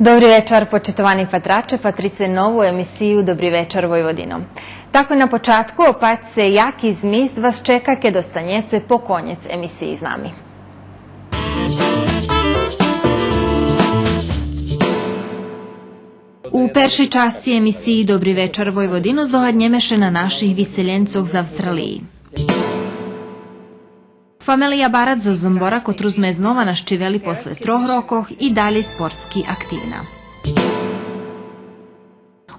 Dobri večer, početovani patrače, patrice novu emisiju Dobri večer Vojvodino. Tako na početku opet se jaki zmist vas čeka ke dostanjece po konjec emisiji z nami. U peršej časti emisiji Dobri večer Vojvodino zdohadnjeme še na naših vyseljencov z Avstraliji. Familija Barat zo Zombora, kotru sme znova naščiveli posle 3 rokoh i dalje sportski aktivna.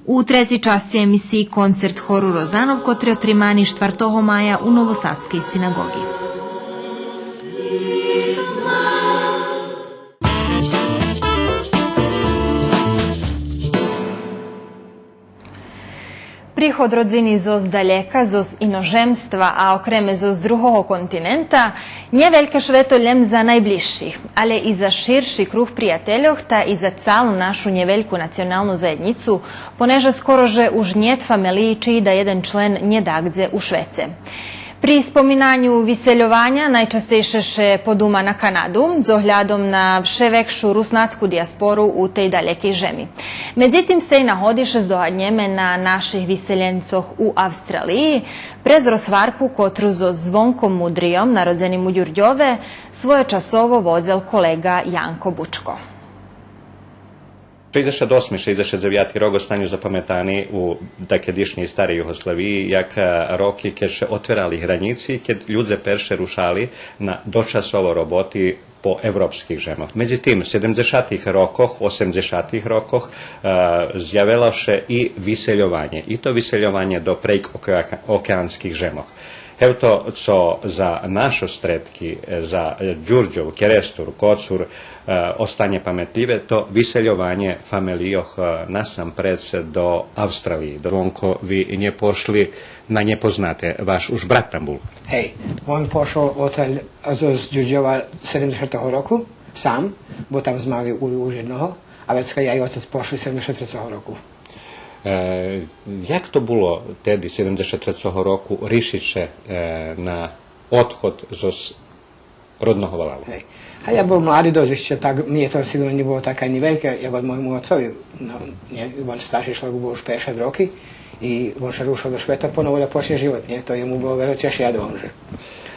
U treci časti emisiji koncert horu Rozanov, kotri otrimani 4. maja u Novosadskej sinagogi. Prihod rodzini zoz daljeka, zoz inožemstva, a okreme zoz druhого kontinenta, nje velike švetoljem za najbližših, ale i za širši kruh prijateljov, ta i za calu našu njeveljku nacionalnu zajednicu, poneže skorože už njet familiji čiji da jedan člen nje dagdze u Švece. Pri spominanju vyseljovanja najčastejše še poduma na Kanadu, z ohľadom na vše vekšu rusnatsku diasporu u tej daljekej žemi. Međutim, se i nahodiše zdohadnjeme na naših vyseljencoh u Avstraliji, prez rozvarku kotru zo Zvonkom Mudrijom, narodzenim u Đurđove, svoje časovo vodzel kolega Janko Bučko. 68-69 rok ostanju zapametani u takedišnjej starej Jugoslaviji, jak roki keď še otverali hranici, keď ľudze perše rušali na dočasovo roboti po evropskih žemah. Međutim, 70-ih rokoh, 80-ih rokoh zjavilo še i vyseljovanje. I to vyseljovanje do prejk okeanskih žemah. Evo to, co za našo stretki, za Đurđov, Kerestur, Kocur, ostanje pametljive, to vyseljovanje familijoh nasampred do Avstraliji. Zvonko, vi nje pošli na nje poznate, vaš už brat tam bol. Hej, on pošao otelj z Đurđova 70. roku, sam, bo tam zmali už jednoho, a već ja i otac pošli 73. roku. Jak to bilo tedy 73. roku rišiće na odhod z rodnog valalu? A ja bol mladý dosť ešte, tak mne to sigurno nebolo také ani veľké, ako môjmu otcovi. No, on starší človek bol už 50 roky i on sa rušil do Šveta ponovo da počne život, nie? To jemu bolo veľa ťažšie, ja dom, že.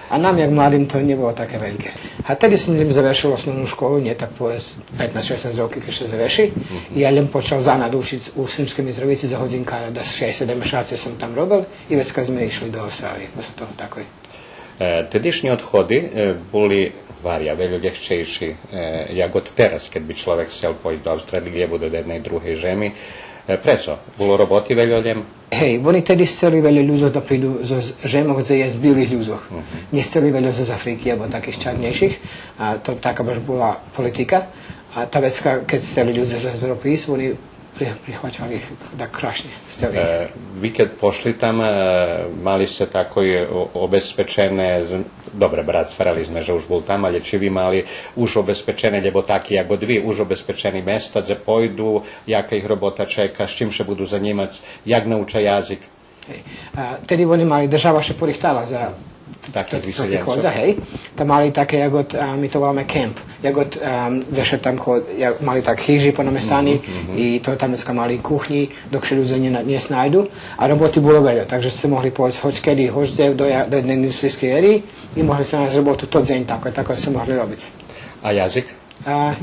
A nám, jak mladým, to nebolo také veľké. A tedy som len završil osnovnú školu, nie tak povedz 15-16 roky, keď sa završi. I ja len počal zanad učiť u Sremskej Mitrovici za hodzinkára, da 6-7 mešace som tam robil i već kad sme išli do Austrálije. To tako je. Tedišnji odhody boli varja, veľo ľahčejší, jak od teraz, keď by človek chcel pojít do Austrálije, do jednej druhej žemi. Preco? Bolo roboti veľo ljem? Hej, oni tedy chceli veľa ľudí da prídu zo žemov, kde je z bílých ľudí. Nechceli veľa z Afriky, alebo takých čarnejších. A to taká baš bola politika. A ta vec, keď chceli ľudí z Európy ísť, oni prihvaćali da krašne. Vi kad pošli tam, mali se tako obezpečene, dobre, brat Farali sme, že už bol tam, ali či vi mali už obezpečene, lebo taki jak od vi, už obezpečeni mesta, gde pojdu, jaka ih robota čeka, s čim še budu zanimać, jak nauča jazik? Tedy oni mali, država še porihtala za takých vyseljencov. Hej, tam mali také, jak my to voláme camp, jak zašli tam, mali tak chyži ponamestani i to tam dneska mali kuchni, dok še ľudia nesnajdu a roboty bolo veľa, takže ste mohli povedať hoď kedy, hoď zev do jednej industrijskej éry i mohli sa nájsť robotu to deň, tako ste mohli robiť. A jazyk?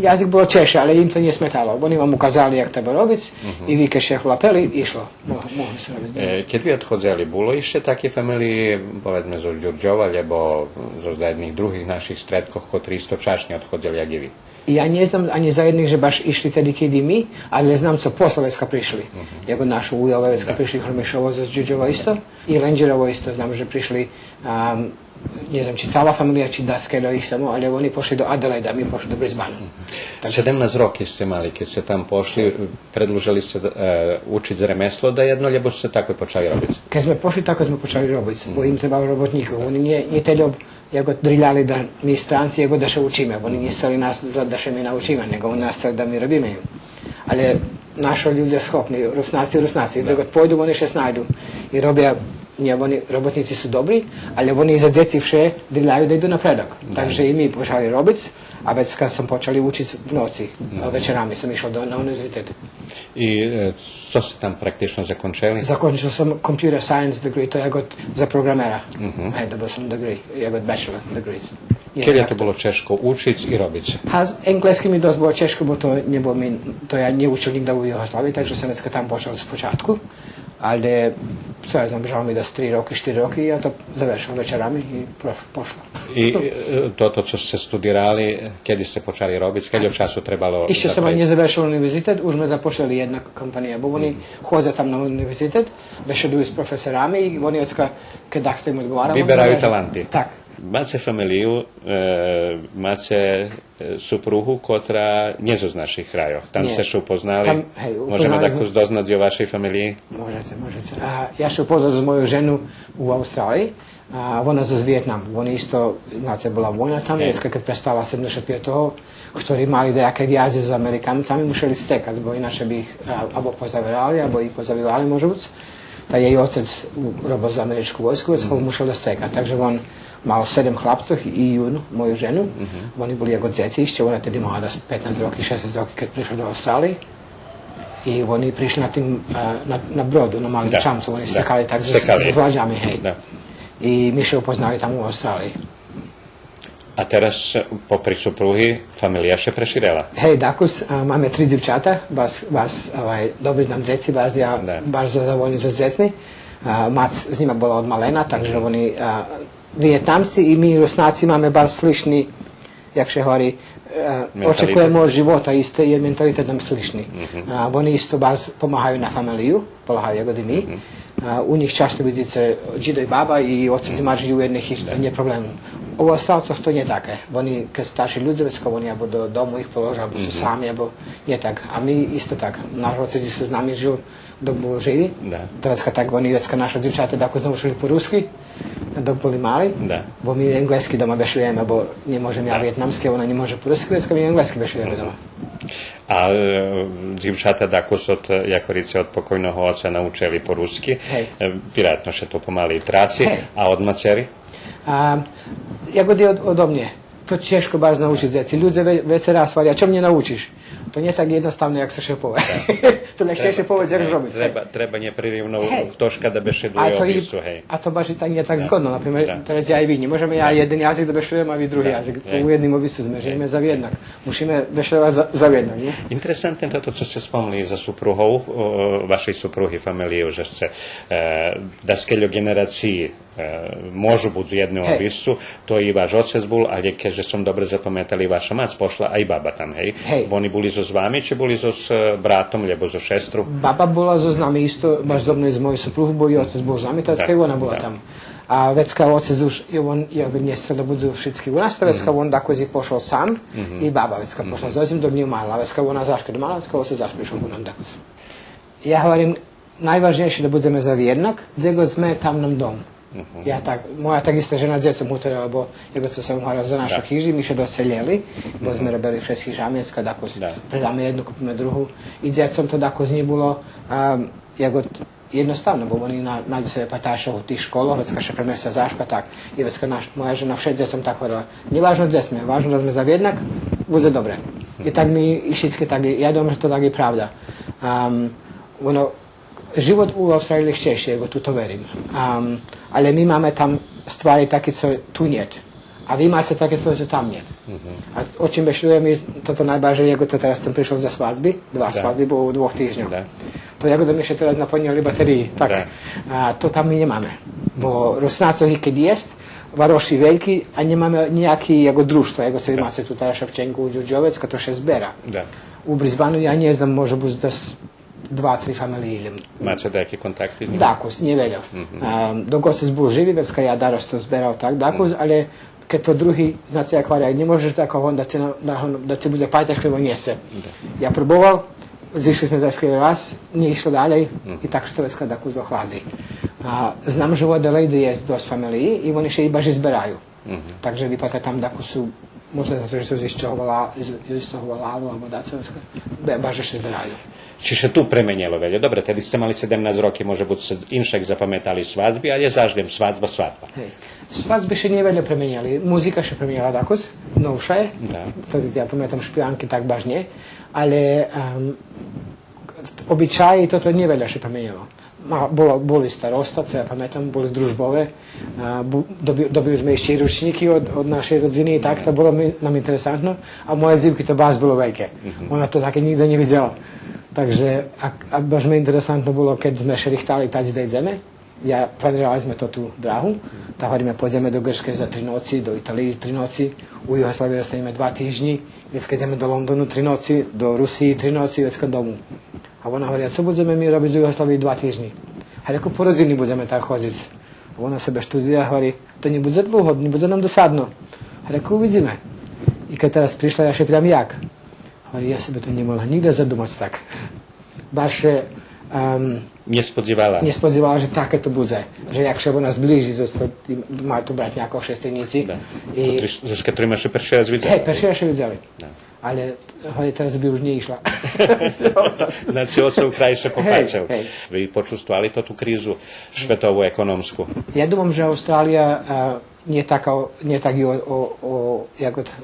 Jazyk bolo češće, ali im to nije smetalo. Oni vam ukazali jak treba robiť i vi keď še chlapeli, išlo. Mohli se robiť. Keď vi odchodzeli, bolo ešte také familii, povedme zo Đurđova, lebo zo jedných druhých našich stretkoch, kotri isto čašne odchodzeli, jak i vi? Ja ne znam ani za jednih, že baš išli tedy kedy mi, ali znam co posle vecka prišli. Jako našu ujove vecka prišli Hrmešovo zo Đurđova isto i Rangerovo isto, znam, že prišli ne znam, či cała familija, či daske do ih samo, ali oni pošli do Adelaide, a mi pošli do Brisbanea. 17 roki ste mali, keď ste tam pošli, predlužili ste učiť za remeslo da jedno, lebo ste tako počali robiť? Keď sme pošli, tako sme počali robiť, bo im trebalo robotníkov. Oni nie tedy jako driljali da mi stranci, jako da še učíme. Oni nie chceli nás, da še mi naučíme, nego oni nás chceli da mi robíme im. Ale naši ľudia schopni, Rusnáci, dok pôjdu, oni še snajdu i robia. Nie, robotníci sú dobrí, ale oni za deti vše drilajú da idu napredok. Takže i mi počali robiť a već kad sam počeli učiti v noci, večerami sam išao na univerzitet. I co ste tam praktično zakončili? Zakončil sam computer science degree, to je god za programera. Dobil sam degree, je god bachelor degree. Kjer je to bilo češko učić i robić? Engleski mi dost bilo češko, bo to ja nije učil nikda u Jugoslaviji, takže sam već tam počeo s počatku. Ali, co ja znam, žao mi da su 3 roky, 4 roky i ja to završil večerami i pošlo. I to co ste studirali, kjedi ste počali robić, kjedi od času trebalo... Išće sam nije završil univerzitet, už me započeli jedna kompanija, bo oni hoze tam na univerzitet, bešeduju s profesorami i oni odska, kada im odgovaramo... Vyberaju talenty. Tak. Máte familiju, máte supruhu, kotra nie zo z našich krajov. Tam ste še upoznali? Môžeme tako doznať o vašej familiji? Možete. Ja še upoznal z moju ženu u Australiji. Ona zo z Vietnam. Oni isto, znači, bola vojna tam, kad prestala 75. ktorí mali nejaké viazy s Amerikancami, museli stekať, bo inače by ich abo pozavirali, abo ich pozavivali možúc. Tak jej otec robil za američku vojsku, već ho musel da stekať. Takže on mal 7 chlapcov i Junu, moju ženu. Oni boli ako djeci išće, ona tedy mala 15 roky, 16 roky, kad prišla do Australije. I oni prišli na brodu, na malom čamcu, oni stekali tak s vlađami, hej. I mi še upoznali tamo u Australiji. A teraz popri supruhi familija še preširela? Hej, dakus, máme 3 dzivčata, dobri nam djeci, baš zadovoljni so s djecmi. Mac s njima bola od malena, takže oni Vijetnamci i mi Rusnaci máme bar slični, jak še hovorí, očekujemo od života iste, jer mentalitet nam slični. Oni isto bar pomáhajú na familiju, pomáhajú jako i mi. U njih často vidíte džido i baba i oci zimađi u jednej hiši, to nije problem. Ovo Australcov to nije také. Oni, kad starši ljudi, već kao oni abo do domu ih položa, abo su sami, abo nije tak. A mi isto tak. Naš oci su s nami žil dok bol živi. To već kad tak, oni već kad naša dzivčata tako znovu šli po ruski, dok boli mali. Bo mi engleski doma bešljujeme, bo ne možem ja vietnamski, ona ne može po ruski, već kad mi engleski bešljujeme doma. A dzivčata tako su od pokojnog oca naučili po ruski, vjerojatno še to pomali i traci, a od maceri? Jagodi od mnje. To češko baš naučiti djeci. Ljudi već se rasvali, a čo mnje naučiš? To nije tak jednostavno jak se šepove. To nek še šepove jak zrobiť. Treba nje pririvno toška da bešeduje opisu, hej. A to baš i tak nije tak zgodno. Naprimjer, teraz ja i vi. Možeme ja jeden jazyk da bešujem, a vi drugi jazyk. U jednim opisu sme. Želíme za jednak. Musíme bešedovať za jednak. Interesantne to, co ste spomnili za supruhov, vašej supruhy, familiju, že ste da skeľo generaciji môžu buď v jednom opisu, to i váš otec bol, ale keďže som dobre zapamätali, vaša mac pošla aj baba tam, hej? Oni boli so s vami, či boli so s bratom, lebo so šestru? Baba bola so s nami isto, baš zo mnou z mojej supruhu, bo i otec bol s nami, tak i ona bola tam. A već kao otec už, on nie chcel da budu všetky u nas, već kao on također pošao sam i baba već kao pošla s ozim dok nije umala, već kao ona zašla domala, već kao otec zašla prišao u nam također. Ja hovorim, najvažnejšie da budeme za jednak, gdje god sme, tam nam dom. Moja tak isto žena s djecom utorila, bo jego co sam umarao za našu hiži, mi še doseljeli, bo sme robili všetkých žamjecka, dako predáme jednu, kupíme druhu. I djecom to dako z njih bilo jednostavno, bo oni nađu sebe pataša u tih školoh, već kad še prenese zašpa, tak. I već kad moja žena všet djecom tako hovorila, nije važno gdje sme, važno da sme za jednak, bude dobre. I tak mi i všetky tak, ja domre to tak i pravda. Život u Australiji ľahčejšie, ako tu to verím. Ale my máme tam stvari také, co tu niet. A vy máte také, co tam niet. A o čím bešľujem, toto najbáže, ako to teraz som prišiel za svadby, 2 svadby bolo 2 týždňov. To ako da mi še teraz naplnili bateriji. Tak. To tam my nemáme. Bo Rusnácov, keď jest, varoši veľký a nemáme nejaký ako društvo, ako se vi máte tu teraz Ševčenku, Đurđovecka, to še zbera. U Brisbaneu ja ne znam, može biti da 2-3 familije. Máte nejaké kontakty? Dakus, nie veľa. Dok otec bol živý, već kad ja daros to zberal tak, dakus, ale keď to druhý, znači jak varia, ne možeš tako on da ti bude pajtaš krivo njese. Ja proboval, zišli sme taj raz, nije išlo dalej i tak što to već kada dakus dohlazi. Znam že u Adelaide je dost familiji i oni še i baš izberaju. Takže vypata tam dakusu, možda zato, že su iz istého lalu, alebo dacovska, baš še izberaju. Čiže tu premenilo veľa. Dobre, tedy ste mali 17 roky, môže buď sa inšak zapamätali svadby, ale zaždem svadba. Svadby še nie veľa premenjali. Muzika še premenjala takus, novša je. Da. To ja pamätam špivanky, tak baš nie. Ale obyčaji toto nie veľa še premenjalo. Boli starosta, co ja pamätam, boli družbové. Dobili sme ešte ručníky od našej rodziny, tak to bolo nám interesantno. A moje zivky to baš bolo veľké. Ona to také nikto nevidela. Takže baš mi interesantno bolo, keď sme šerichtali tať zdej zeme. Planirali sme to tú dráhu. Tak hodíme po zeme do Grčke za 3 noci, do Italii 3 noci, u Juhoslavie ostaneme 2 týždni, dneska ideme do Londonu 3 noci, do Rusii 3 noci, dneska domu. A ona hovorí, co budeme my robiť z Juhoslavii 2 týždni? A ako po rodziny budeme tak chodiť. A ona sebe študuje a hovorí, to nebude dlho, nebude nám dosadno. A ako uvidíme. I keď teraz prišla, ja še pýtam, jak? Hovorí, ja sebe to nemohla nikde zadumať tak. Baš Nespodzievala, že také to bude. Že jakže ona zblíži, majú tu brať nejako šestenici. Zresztą, ktorý máš prvý raz videli. Hej, prvý raz videli. Ale hovorí, teraz by už neišla. Znači, otcov krajšie popáčal. Vy počústvali to tú krízu svetovú ekonomskú? Ja dúfam, že Austrália nie tak ju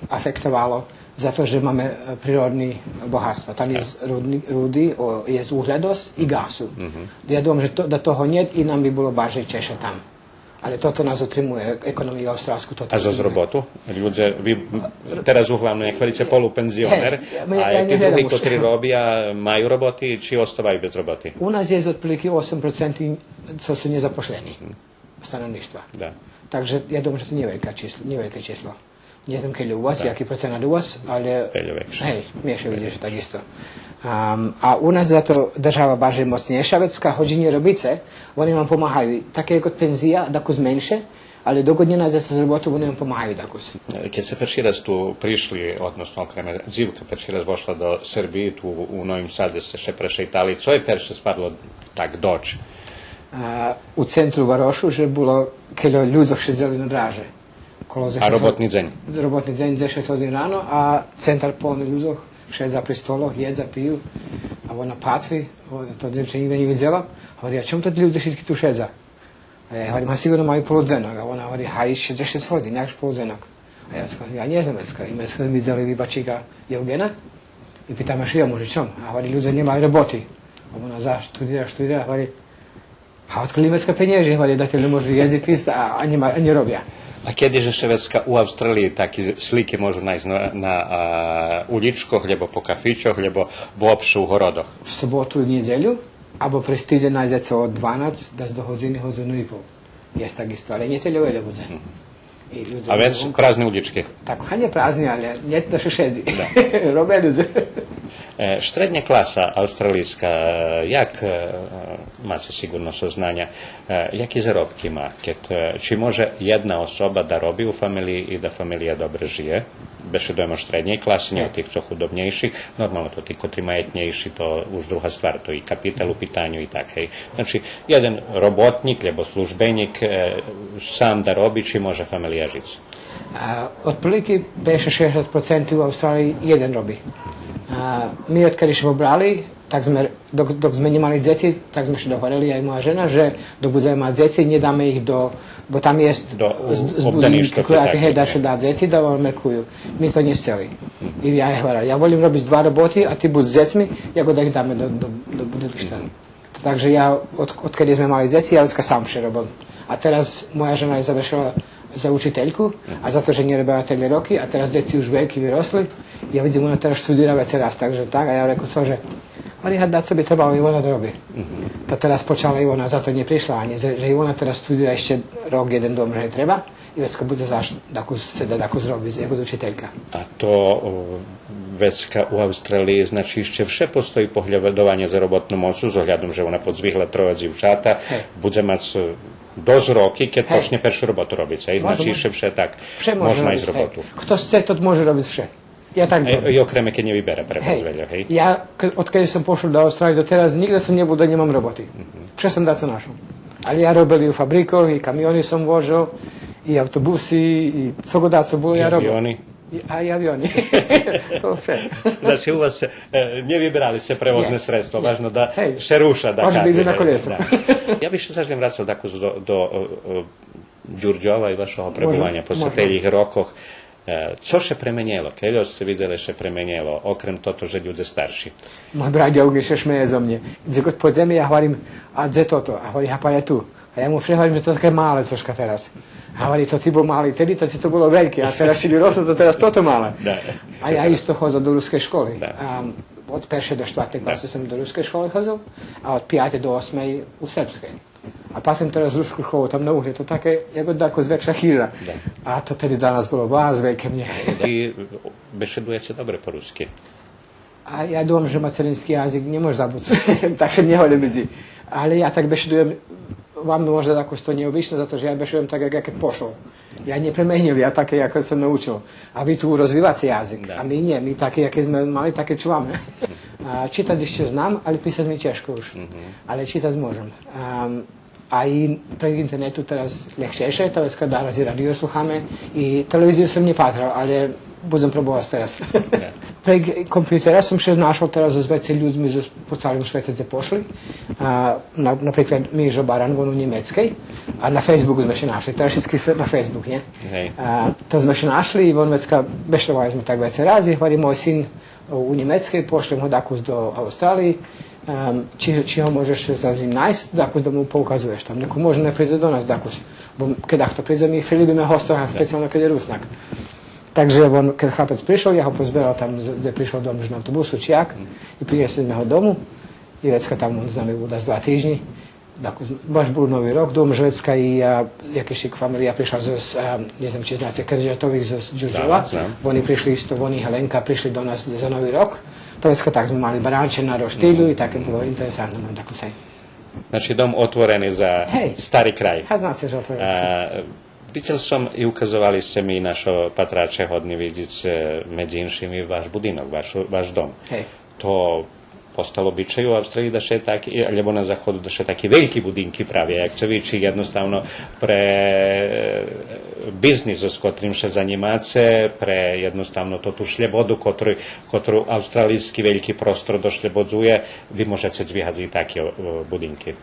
afektovalo za to, že máme prírodné bohatstvo. Tam je rudy, je úhľadosť i gasu. Ja dúfam, že do toho nie, i nám by bolo bažnejšie tam. Ale toto nás utrimuje, ekonomiu austrálsku. A za zrobotu? Ľudia, vy teraz uhlavne chvílice polupenzioner, a tí druhí, ktorí robia, majú roboty, či ostávajú bez roboty? U nás je otprilike 8%, co sú nezapošlení stanovništva. Takže ja dúfam, že to nie je veľké číslo. Nie znam keď je u vas, jaký procenat u vas, ale miešajú vidíš takisto. A u nás za to država baš je mocnejša, vecka hodženie robice, oni vám pomáhajú. Také ako penzija, dakus menše, ale dogodne nájde sa z robotu, oni vám pomáhajú dakus. Keď sa prvý raz tu prišli, odnosno okreme Zivka prvý raz vošla do Srbiji, tu u Novim Sade se še prešetali, co je prvý spadlo tak doć? U centru Varošu, že bolo, keď ľudia šezeli na dráže. A robotný deň? Robotný deň ze 6 hodín ráno a centar polný ľuďoch, šedza pri stoloch, jedza, piju. A ona patrí, to zemče nikde nevidela. Hovorí, a čom to ľudia všetky tu šedza? A ja hovorím, a sigurno majú poludzenok. A ona hovorí, haj, šedza 6 hodín, jakž poludzenok? A ja skoro, ja nie znam vecka. I my sme videli vybačíka Evgena i pýtam, až ja môže čom? A hovorí, ľudia nemajú roboty. A ona študira, hovorí, a odkoli vecka peniaže? Hovorí, da te ne môžu jezik písať a ani robia. A kedyže Švedska u Austrálii také slíky môžu nájsť na uličkoch, lebo po kafičoch, lebo v obšu horodoch? V sobotu, nedeľu, alebo pre týždeň nájde sa od 12 do hodinu i pol. Je takisto, ale nedeľu veľa bude. A vec prázdne uličky? Tak, nie prázdne, ale nie to šedzi. Robia ľudia. Štrednja klasa australijska, jak máte sigurno saznanja, jakie zarobki má? Či može jedna osoba da robi u familiji i da familija dobro žije? Beše dojmo štrednjej klasi, nie od tih co hudobnejších, normalno to ti kotri majetnejší, to už druga stvar, to i kapital u pitanju i tak, hej. Znači, jedan robotnik, lebo službenik sam da robi, či može familija žiť? Otprilike 5-60% u Austrálii jeden robí. My odkedy sme brali, tak dok sme nemali deti, tak sme si dohovorili aj moja žena, že dok budeme mať deti, nedáme ich bo tam je obdaništvo, da še dá deti, da vám merkujú. My to nechceli. I ja hovorila, ja volím robiť 2 roboty a ty buď s deťmi, ako da ich dáme do budelišta. Takže ja, odkedy sme mali deti, ja vždycky sám vše robil. A teraz moja žena je završila za učiteľku a za to, že nerobila tie roky a teraz deti už veľký vyrosli. Ja vidím, ona teraz študíra veci raz, takže tak. A ja rekao so, že dať sobie trebalo Ivona da robi. To teraz počala Ivona, zato nie prišla ani, že Ivona teraz studira ešte rok jeden dom, že treba. I vecka bude zaš, da zrobi, ako učiteľka. A to vecka u Austrálii, znači ešte vše postojí pohľadovanie za robotnú mocu, s ohľadom, že ona podzvihla 3 dziewczata, bude mať dosť roky, keď počne prvú robotu robiť. Znači ešte vše tak, možno ísť robotu. Kto chce, to môže robiť vše. Ja tak I okreme, keď nevybere prevoz veľa, hej? Ja, odkedy som pošiel do Austrálie do teraz, nikde som nebudol, nemám roboty. Vše som dať sa našol. Ale ja robil i u fabrikoch, i kamiony som vozil, i autobusy, i co go dá, co bolo, ja robil. A i avioni. To sve. Znači, u vas nije vybrali se prevozne sredstva, važno da še ruša da Može biti na kolesu. Ja bih se vrátil do Đurđova i vašeho prebivanja po teľih rokoch. Co še premenjelo? Keľo ste videli še premenjelo, okrem toto, že ľudia starší? Moj brat Jogi še šmeje zo mne. Gdje god pod zemlji, ja hovorím, a gdje toto? A hovorí, pa je tu. A ja mu prehovorím, že to také malé coška teraz. A hovorí, to ty bol malý, tedy to si to bolo veľké, a teraz si vyroslo to teraz toto malé. A ja isto chodil do ruskej školy. Od 1. do 4. klasy som do ruskej školy chodil a od 5. do 8. u Srbskej. A patrím teraz rusku školu tam na uhlie, to také, ako tako zväčša chyža. A to tedy dla nás bolo vás veľké mne. Vy bešedujete dobre po rusky. A ja dúfam, že materinský jazyk nemôže zabudnúť, takže nehoľa medzi. Ale ja tak bešedujem, vám možno tako to neobyčné, za to, že ja bešujem tak, jak pošol. Ja nepremenil, ja také, ako som naučil. A vy tu rozvívací jazyk. A my nie, my také, aké sme mali, také čúvame. Čítať ešte znám, ale písať mi ťažko už. Ale čítať môžem. A i pre internetu teraz ľahšejšie, to je, kada razi radio sluchame. I televíziu som nepatral, ale budem probovať teraz. Pre kompjutera som še našol teraz so veci ľuďmi po celom svete, kde pošli. Napríklad Mižo Baran, on u Nemeckej. A na Facebooku sme še našli. Teraz všetky na Facebook, nie? To sme še našli i on vecka, bešlovali sme tak veci razi. Hovorí, môj syn u Nemeckej, pošlem ho dakus do Austrálii. Či ho môžeš za zim nájsť, dakus da mu poukazuješ tam. Neko može ne príde do nás dakus. Bo keď to príde, my ľubíme hostov, a speciálne keď je Rusnak. Takže on, keď chlapec prišiel, ja ho pozberal tam, kde prišiel dom, že na autobusu, či jak, i priniesli sme ho domu, i vecka tam on s nami bude 2 týždni. Baš bol nový rok, dom Žvecka i jakýšik familia prišla neviem, či znáte, Kržatových z Đurđova. Oni prišli isto, oni Helenka prišli do nás za nový rok. To vecka tak sme mali baránče na roštilju i také bolo interesantno nam tako se. Znači dom otvorený za stari kraj. Znáte, že otvorený. Videl som i ukazovali ste mi našo patrače hodni vidiť medzi inšimi váš budinok, váš dom. To postalo obyčaju u Australiji da še taki, alebo na zahodu da še taki veliki budinki pravi, jak se viči jednostavno pre biznis s kotrim še zanimace, pre jednostavno to tu šljevodu kotru australijski veliki prostor došljebodzuje, vi možete zvihati i taki budinki.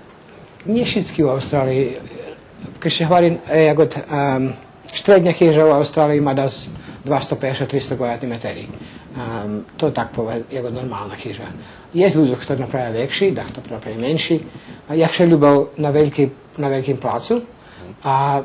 Nie všetky u Austrálii. Keď še hovorím, jak od štredňa chyža u Austrálii má das 250-300 kvadratní meteri. To tak povedať, jak od normálna chyža. Je ľudí, ktorí napravia väčší, dach to napravia menší. Ja však ľúbil na veľkým plácu a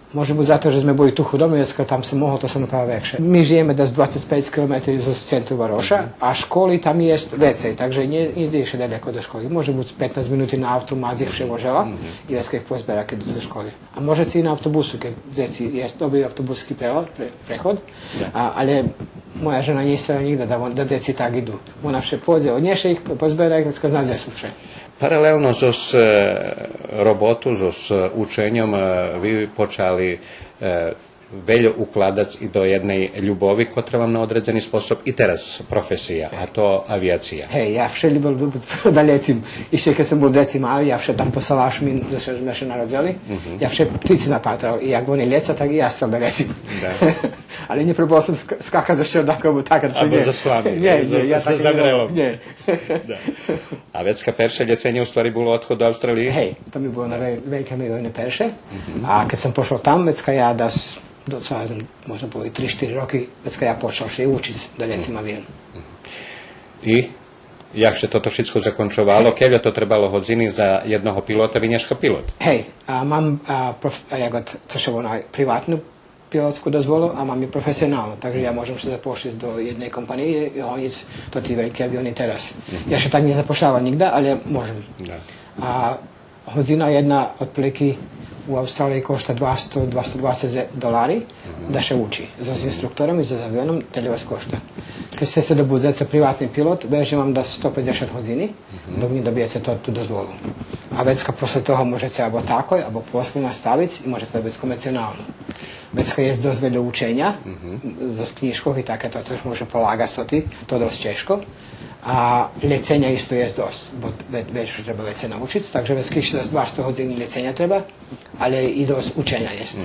môže byť za to, že sme boli tu chudomecka, tam som mohol, to som napravil väčšie. My žijeme das 25 km z centru Varoša a školy tam je vecej, takže nie ešte daleko do školy. Môže byť 15 minút na automat, ich všemožela i vecka ich pozbera, keď do školy. A môže si na autobusu, keď je dobrý autobuský prechod, ale moja žena nie je nikda da deci tak idú. Ona vše pôjde od nješe ich pozbera i vecka zna gde sú vše. Paralelno so robotu, so učenjom, vi počali veľo ukladať i do jednej ľubovi, ktorá vám na određeni spôsob i teraz profesija, a to aviacija. Hej, ja vše ľubil da lecim. Ešte keď som bol deci mali, ja vše tam po Salašmin, da sme še narodzeli, ja vše ptici napatral. I jak oni leca, tak i ja sam da lecim. Ale neprobal som skakať za šerdakom, tak, Abo za slami, za zagrelom. Nie. A vecka perše lecenie u stvari bolo odchod do Austrálii? Hej, to mi bolo na veľké milióne perše. A keď som pošol tam, vecka ja docela, možno boli 3-4 roky, vecka ja počal še učiť da lecim avion. I jak še toto všetko zakončovalo? Keľo to trebalo hodziny za jednoho pilota, vyňaška pilot? Hej, mám privatnú pilotskú dozvolu a mám ju profesionálnu, takže ja môžem sa zapošliť do jednej kompanie i honiť to tí veľké aviony teraz. Ja še tak nezapošľavam nikda, ale môžem. A hodzina jedna od pleky u Austrálii košta $220 da še uči. S instruktorom i s avionom teli vas košta. Keď ste se dobudete privatni pilot, veže vam da 150 hodiny, dok ne dobijete tu dozvolu. A vecka posle toho možete abo takoj, abo posle nastaviť i možete dobiti komercionalno. Vecka je dosť veľa učenja, z knjižkov i také to, čo môže polagať to je dosť češko. A lecenia isto je dosť, bo već treba već se naučiť, takže već 200 hodiny lecenia treba, ale i dosť učenia jest.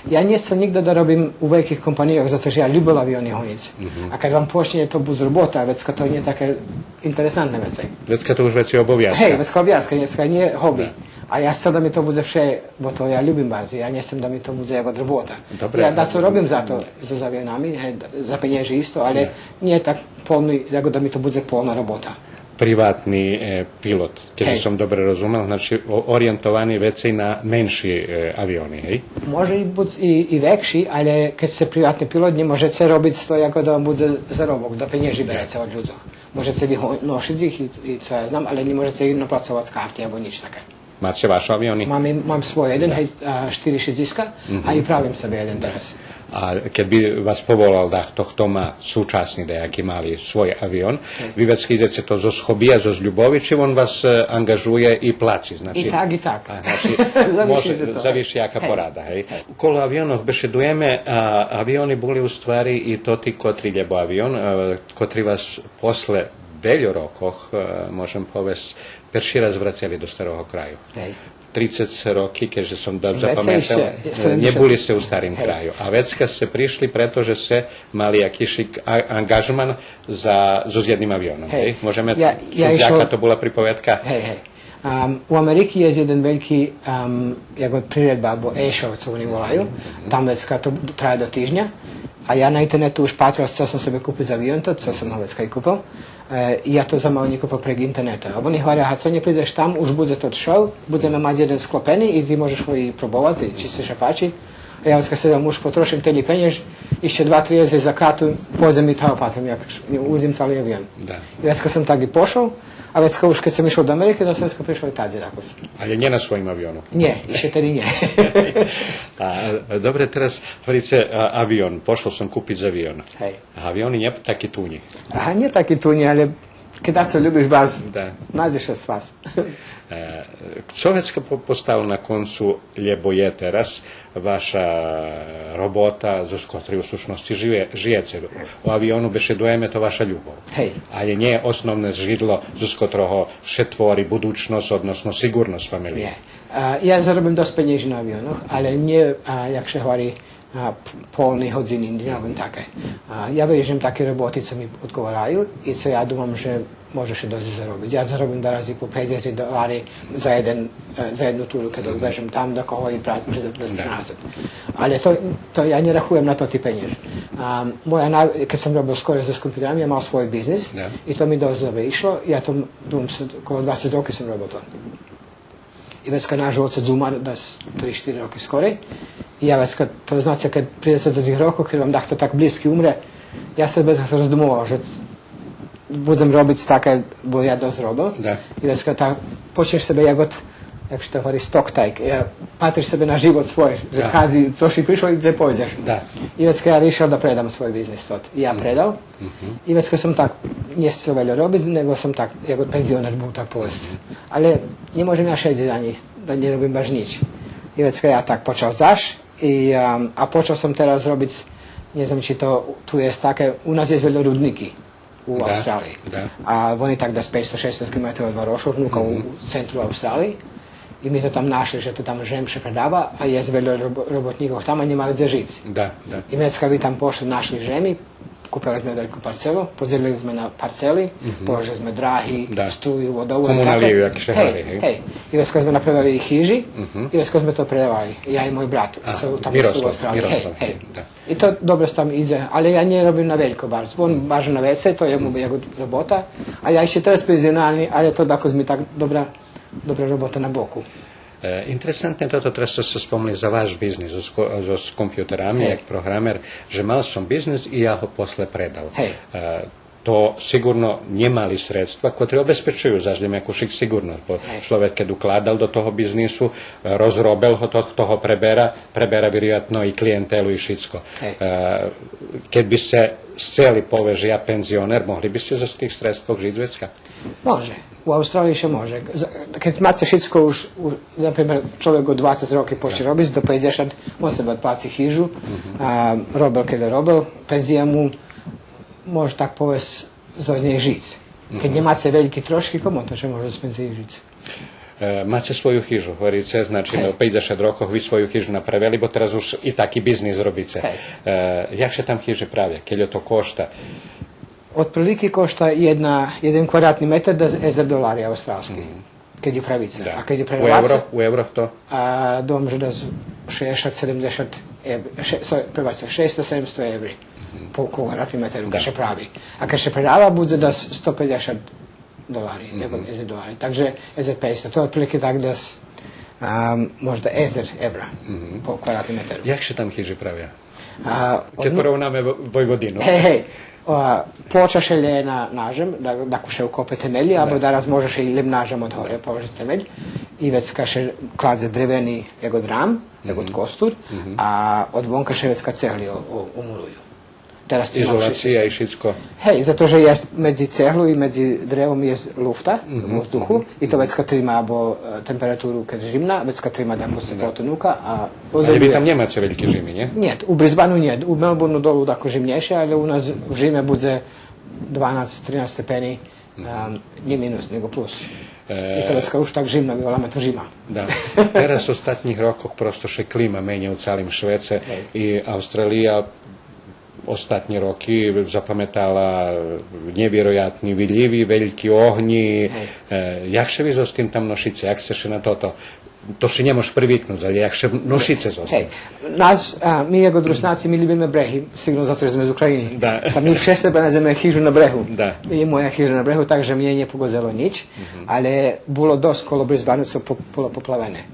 Ja nie som nikdo da robim u velikih kompanijach, zato že ja ljubim avioni honic. A kad vam počne to buz robota, već to nije také interesantné veci. Već to už veci oboviazka. Hej, već oboviazka, nie hobby. A ja chcem da mi to bude vše, bo to ja ljubim barzi, ja nesem da mi to bude jako robota. Dobre, ja da co robim za to, za avionami, za penježi isto, ali nije tak polni, jako da mi to bude polna robota. Privatni pilot, keďže som dobre rozumel, znači orientovaný veci na menší aviony, hej? Može i vekši, ali kad ste privatni pilot, ne možete robiť to, jako da vam bude zarobok, da penježi berete od ľudzoch. Možete vi nošiť ich i co ja znam, ale ne možete ih napracovať z karty, alebo nič také. Máte vaše aviony? Mám svoj jeden, 4-6, a i pravim sebe jeden teraz. A keď by vás povolal da kto má súčasný nejaký malý svoj avion, vy već idete to zo schobija, zo zljubovi, či on vas angažuje i plaći? Znači, I tak. Znači, zaviši jaka porada. Hej. Kolo avionov bešedujeme, avioni boli u stvari i to ti kotri ljebo avion, kotri vas posle veľo rokoch, môžem povesť, perši raz vracali do starého kraju. 30 roky, keďže som zapamätal, neboli se u starim kraju. A vecka se prišli, pretože se mali jakýši angažman so s jedným avionom. Môžeme, jaká to bola pripovedka? U Ameriki je jeden veľký priredba, bo e-show, co oni volajú. Tam vecka to traje do týždňa. A ja na internetu už patral, co som sebe kúpil za avion, to, co som ho vecka i kúpil. Ja to za malo nekúpil prek interneta. A oni hovoria, a co ne prídeš tam, už bude to show, budeme mať jeden sklopený i ty môžeš ho i probovať, či se še páči. A ja vecka sedam, už potrošim teli penjež, ešte 2-3 jezdy za kartu, pođem i to opatrim, jak uzim celý avion. I vecka som tak i pošol, a vecka už keď som išiel do Amerike, da som vecka prišao i tad jedakos. Ale nie na svojim avionu? Nie, ešte tedy nie. Dobre, teraz hovoríte avion, pošol som kúpiť z aviona. Hej. Avioni nie takí túni. Aha, nie takí túni, ale keď co ľubíš vás, nájdeš s vás. Čo vecka postalo na koncu, lebo je teraz vaša robota, zo skotri u slušnosti žijete. U avionu bešedujeme to vaša ľubov. Hej. Ale nie je osnovné židlo, zo skotroho šetvori budućnost, odnosno sigurnost familije. Ja zarobim dosť penieží na avionoch, ale nie, jak se hovorí, polný hodziny, neviem také. Ja vežem také roboty, co mi odgovorajú i co ja dúmam, že môžeš dosť zarobiť. Ja zarobím $2 po $50 za jednu túru, keď odvežem tam, do koho i nazad. Ale to ja nerachujem na to ty peniaž. Keď som robil skoro so kompjuterami, ja mal svoj biznis i to mi dosť dobre išlo. Ja to dúmam, okolo 20 roky som robil to. I vecka náš oca Zumar, da 3-4 roky skorej. I ja vecka, to znači, kad pridete do tih rokov, keď vám dahto tak bliski umre, ja se bez razdumoval, že budem robiť také, bo ja dosť robil. I vecka, počneš sebe jak to hovorí, stocktajk. Patriš sebe na život svoj, že kadzi, což i prišlo i gde pojdeš. I vecka, ja riešil da predam svoj biznis. I ja predal. I vecka som tak, njesel veľo robiť, nego som tak, jako penzioner bol tak povesti. Ale ne môžem ja šediť ani, da ne robím baš nič. I vecka, ja tak počal a počal som teraz robiť, neviem, či to tu je také, u nás je veľa rudníky u Austrálii. A oni tak da 500-600 km od Varošovnuka u centru Austrálii. I mi to tam našli, že to tam žemše predáva a je veľa robotníkov tam a nemali kde žiť. I vecka by tam pošli, našli žemi, kúpili sme veľkú parcelu, pozdelili sme na parcely, položili sme dráhy, struju, vodovu. Komunaliju, jak šehali, hej. I vecka sme napravili chyži, i vecka sme to predávali, ja i môj brat. Miroslav. I to dobre tam ide, ale ja nie robím na veľko bar. On bažu na WC, to je mu robota, a ja ešte teraz penzionálny, ale to tako mi tak dobra robota na boku. Interesantne toto, teraz ste spomnili za váš biznis s kompjuterami, jak programer, že mal som biznis i ja ho posle predal. To sigurno nemali sredstva, ktoré obezpečujú zaždy nejakú sigurnosť. Človek, keď ukladal do toho biznisu, rozrobil ho, toho prebera vjerojatno i klijentelu i šicko. Keď by se chceli poveži ja penzioner, mohli by ste za tých sredstvov žiť vecka? Može. U Austrálii še može. Keď máte všetko už, napríklad človek od 20 roky počne robiť, do 50, on sebe odpláci chyžu, robil, keď robil, penzija mu, može tak povesť, zo z nej žiť. Keď nemáte veľké trošky, komu to, že môže spenzižiť? Máte svoju chyžu, hovoríte, znači na 50 rokov vy svoju chyžu napravili, bo teraz už i taký biznis robíte. Jak se tam chyže pravia? Keď to košta? Otprilike košta jeden kvadratni metar $10 australski. Keď ju pravice. Da. A keď ju prelavace... U euro to? Dom že da 60-70 evri. 600-700 evri. Po kvadratni metaru, kad se pravi. A kad se predava, bude da $150. $10. Takže 1500. To je otprilike tak da možda 1000 evra po kvadratni metaru. Jak se tam chyže pravia? Keď porovnáme Vojvodinu. Počaš je na nažem, da kuše ukope temelji, abo daraz možeš i lim nažem od hore položiti temelj. I već kaše kladze dreveni jegod ram, jegod kostur, a od vonka še već kad cehli umuluju. Izolacija i všetko. Hej, zato že medzi cehlu i medzi drevom je lufta u vzduchu i to već kad trima abo temperaturu kad je žimna, već kad trima da mu se potonuka. Ali vi tam nemate velike žimi, nje? Nijet, u Brisbaneu nijet. U Melbourneu dolu dako žimnješe, ali u nas v žime bude 12-13 stepeni, nije minus, nego plus. I to već kao už tak žimno, volame to žima. Da. Teraz v ostatních rokoch prosto še klima menja u calim Švece i Australija ostatní roky zapamätala nevjerojatní vidljivi, veľkí ohni. Jak se vy s tým tam nosíte? Jak se še na toto? To si nemoš priviknúť, ale jak se nosíte s tým? Mi jako Rusnáci, mi ljubíme brehy, sigurno zato jer sme z Ukrajiny. Da. Pa mi všech sebe najdeme chyžu na brehu. Da. Je moja chyža na brehu, takže mne nepogozelo nič, ale bolo dosť kolo Brisbaneu, co bolo poplavené.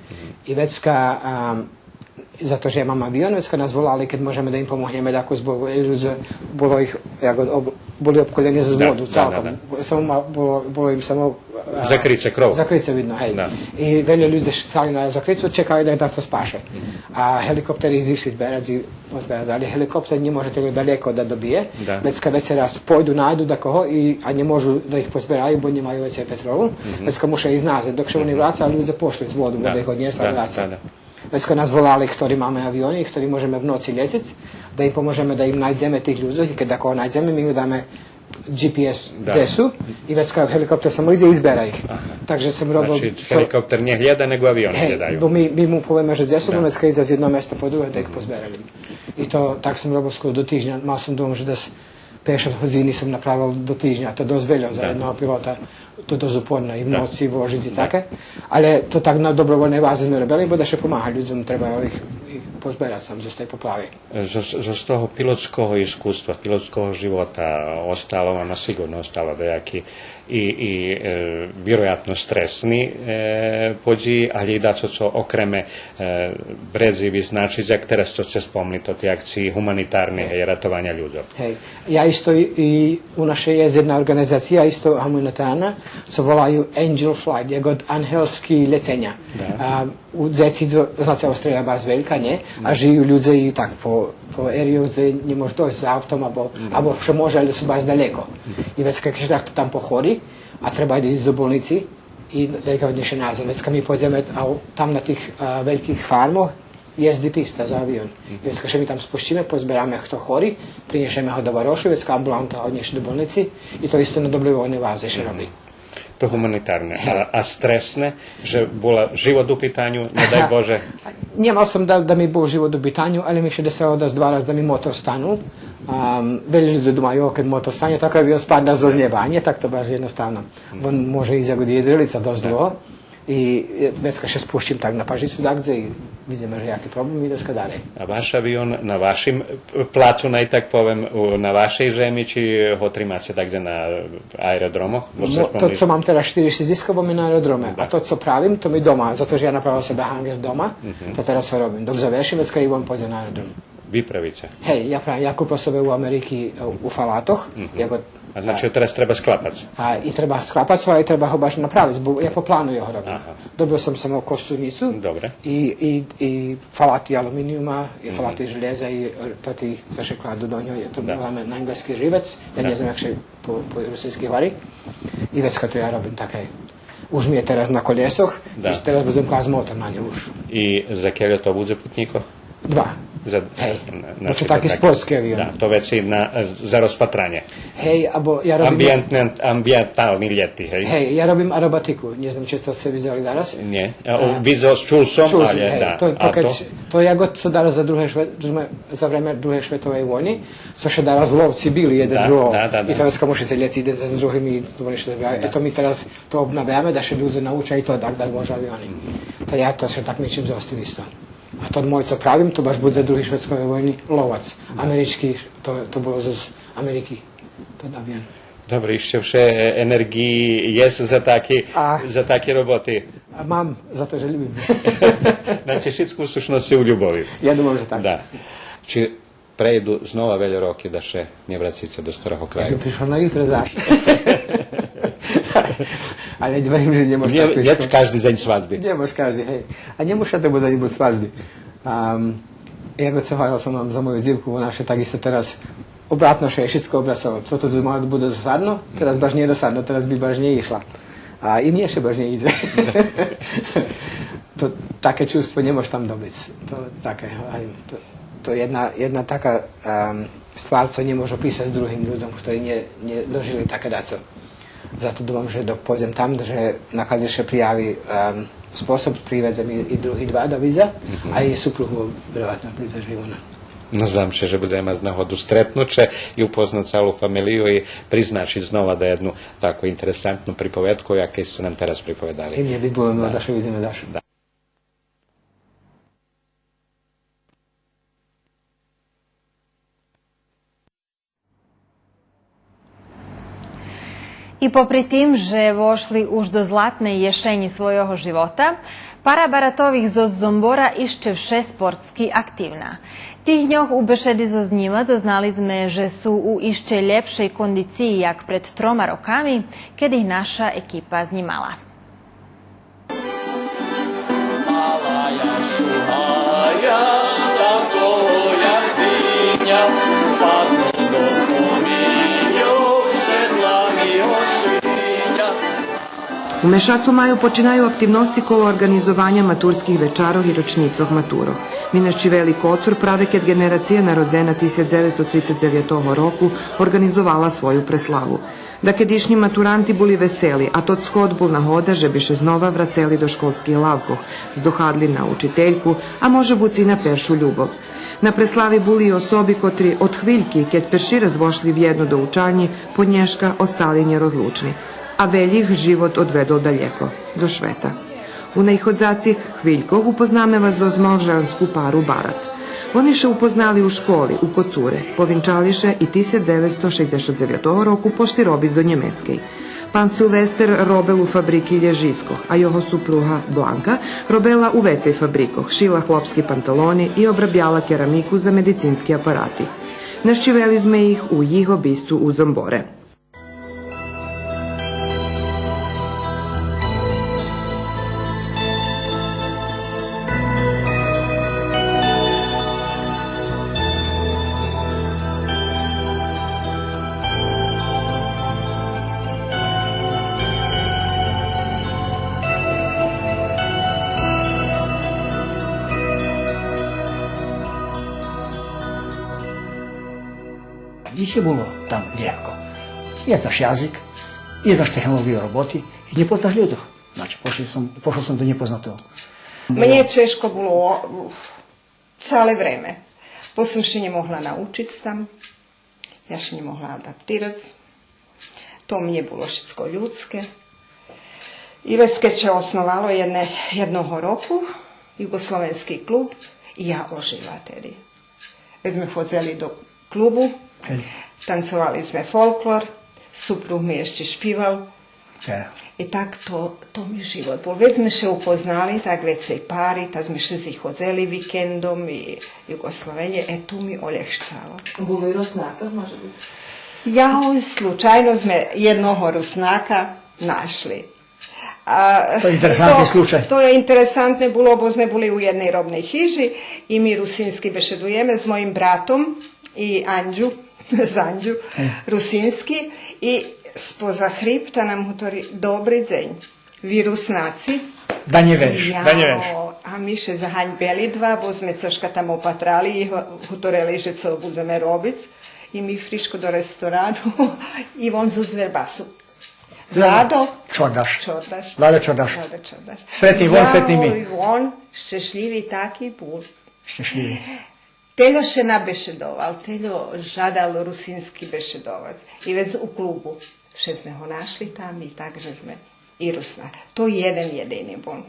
I vecka zato že ja mám avion, vecka nás volali, keď môžeme da im pomohneme, ako zbog ľudze, boli obkolení zo zvodu, celkom. Bolo im samo... Zakryť krov. Zakryť vidno, hej. Da. I veľa ľudí stali na zakrycu, čekali da im takto spáše. A helikopteri izišli zberať, ali helikopter ne možete ga daleko da dobije, vecka već se raz pojdu, najdu da koho a ne možu da ih pozberaju, bo nemaju već petrolu, vecka muša iznazet, dok še oni vraca, ljudi pošli z vodu, da ih odnjesla vraca. Već kad nas volali, ktorí máme avioni, ktorí môžeme v noci leciť, da im pomôžeme, da im najdeme tých ľudí, i keď ako najdeme, my im dáme GPS desu i već kao helikopter samo ide i izbera ih. Takže sam robil... Znači, helikopter ne hljeda, nego avion hledaju. Bo mi mu povieme, že desu, već kad ide z jedno mjesto po drugo, da ih pozberali. I to, tak sam robil skoro do týždňa. Mal som dom, že da 50 hodiny som napravil do týždňa. To dosť veľa za jednoho pilota. To dosť uporno i v noci, v ožici i také. Ale to tak na dobrovoľnej báze sme robili, bo da še pomáha ľuďom, treba ich pozberať sam z tej poplavy. Z toho pilotského iskustva, pilotského života ostalo vam, sigurno ostalo dejaki i vjerojatno stresni pođi, ali i da co okreme bredzivi znači, jak teraz co ste spomnili, to ti akciji humanitarne i ratovanja ľudov. Hej, ja isto i u našej je jedna organizacija isto humanitarna, co volaju Angel Flight, je god anhelski lecenja. U Zeci, znači Australija baš velika, nje, a žijú ľudia i tak po aeriju, gde ne može dojsť s autom, abo še može, ali su baš daleko. I već kad takto tam pohori, a treba da ísť do bolnici i da ga odneše nazad. Već kad mi pođeme tam na tih velikih farmoh, jezdi pista za avion. Već kad mi tam spušćime, pozberame kto hori, prinješeme ho do Varošu, već kad ambulanta odneše do bolnici i to isto na dobrovoljne vaze še robi. To humanitarne. A stresne, že bola život u pitanju, ne daj Bože? Nemal som da mi bol život u pitanju, ali mi še desilo da dva raz da mi motor stanu. Veľa ľudí думаjú, keď motor stane, tak avion spadne zo neba. A nie tak to baš jednostavno. On môže ísť ako jedrilica dosť dlho. I vecka še spúštim tak na pažicu dakde i vidíme, že jaký problém ide dalej. A váš avion na vašim placu, naj tak poviem, na vašej zemi, či ho trimáte takde na aerodromoch? To, co mám teraz 4 sídliska, mám na aerodrome. A to, co pravím, to mi doma. Zato, že ja napravil sebe hangar doma, to teraz ho robím. Dok završím, vecka i on pôjde na aerodrom. Vy pravíte? Hej, ja kúpil sebe u Ameriky u falátoch. A znači teraz treba sklapať? I treba sklapať a i treba ho baš napraviť, bo ja po plánu ho robím. Dobil som samo kosturnicu i faláty aluminijuma, i faláty željeza i to ti sa še kladu do ňo. To voláme na engleski živec, ja ne znam jak še po rusijski vari. I već kad to ja robím také. Už mi je teraz na koljesoch, i teraz budem klás motor na ňu už. I za keľo to bude putníko? Dva. Hej, to taký sportský avión. Da, to veci za rozpatranie. Hej, abo ja robím... Ambientálni ljeti, hej? Hej, ja robím aerobatiku. Nie znam, či ste to videli danas. Nie. Čul som, ale hej, da. To je god co danas za vreme druge svetovej vojny, so še danas lovci bili jeden drugo. I teraz kamoši se ljeci jeden za drugim i to nešto zabija. Eto mi teraz to obnavljame da še ljudi nauča i to da može avioni. To ja to še tak ničim zostali isto. A to môj, co pravím, to baš bude za druhej švedskovej vojny lovac. Američký, to bolo z Ameriky. To avion. Dobre, ešte vše energii je za také roboty. A mám za to, že ľubím. Znači, všetku slušnosť si u ljubovi. Ja думам, že tak. Da. Či prejdu znova veľa roky da še ne vraciť sa do starého kraju. Ja by prišlo na jutro zašto. Ale verím, že nemôžeš tak prišlo. Nie každý deň svadby. Nemôžeš každý, hej. A nemôžeš to bude ani buď svadby. Ja keď sa hovoril som vám za moju dzivku, ona še takisto teraz obratno še je všetko obracalo. Co to bude dosadno, teraz baš nie dosadno, teraz by baš nie išla. A i mne še baš nie ide. To také čувstvo nemôžeš tam dobiť. To také, to je jedna taká stvar, co nemôžu písať s druhým ľuďom, ktorí nedožili také daco. Zato dúfam, že pôjdem tam, že nakazí še prijaví spôsob, privezem i druhý dva do víza a i supruhu vjerovatno pridrží ona. Nadam se, že budeme mať nahodu stretnuće i upoznat celú familiju i priznačiť znova da jednu tako interesantnu pripovedku, jaké ste nam teraz pripovedali. I mne by bolo da še vidíme zašto. I popri tim, že vošli už do zlatnej ješeni svojho života, para baratovih zo Zombora išće vše sportski aktivna. Tih dňoch u bešedi zo z njima doznali sme, že su u išće ljepšej kondiciji jak pred 3 rokami, kad ih naša ekipa znimala. U Mešacu maju počinaju aktivnosti kolo organizovanja maturskih večarov i ročnicov maturo. Minašči velik ocur prave kad generacija narodzena 1939 roku organizovala svoju preslavu. Da kedišnji maturanti buli veseli, a tot shod bol nahoda, že biše znova vraceli do školskih lavkov, zdohadli na učiteljku, a može buci na peršu ljubov. Na preslavi buli i osobi kotri od hviljki, kad perši razvošli vjedno do učanji, podnješka ostali nje rozlučni. A veljih život odvedol daljeko, do Šveta. U najhodzacih hviljkov upozname vas zo zmožansku paru Barat. Oni še upoznali u školi, u Kocure, povinčališe i 1969 roku pošli robiz do Njemackej. Pan Silvester robel u fabriki Lježiskoh, a jeho supruha Blanka robela u vecej fabrikoh, šila hlopski pantaloni i obrabjala keramiku za medicinski aparati. Naščiveli sme ih u jiho biscu u Zombore. Gdje je bilo tam ljehko. Je znaš jazik, je znaš tehnologiju roboti i ne poznaš ljudzoh. Znači, pošao sam do nepoznatog. Meni je češko bilo cale vreme. Posem še nje mogla naučiti tam, ja še nje mogla adaptirati. To mi je bilo všetko ljudske. I Veskeće osnovalo jednoho roku, Jugoslovenski klub, i ja ožila tedy. Već me pozeli do klubu, tancovali sme folklor, supruh mi ještě špival. I tak to mi život bol. Već sme še upoznali, tak već se i pari, tak sme še zihodeli vikendom i Jugoslovenje, tu mi oljehčalo. Bilo i Rusnaca, može biti? Ja, slučajno sme jednoho Rusnaka našli. To je interesantni slučaj. To je interesantne bilo, bo sme boli u jednej robnej hiži i mi rusinski bešedujeme s mojim bratom i Anđu, rusinski, i spoza hripta nam hutori, dobri dzenj, vi Rusnaci. Da nje veš. A a my še zahaňbeli dva, bo sme coška tam opatrali i hotoreli, že co budeme robiť. I mi friško do restoránu i on zo zverbasu. Vlado Čordaš. Čordaš. Vlado Čordaš. Vlado Čordaš. Sretni von, sretni mi. Ja, on, šťastlivý taký bol. Šťastlivý. Teľo še nabešedoval, teľo žadal rusínsky bešedovac. I vec u klubu. Vše sme ho našli tam i tak, že sme i Rusna. To jeden jediný bol.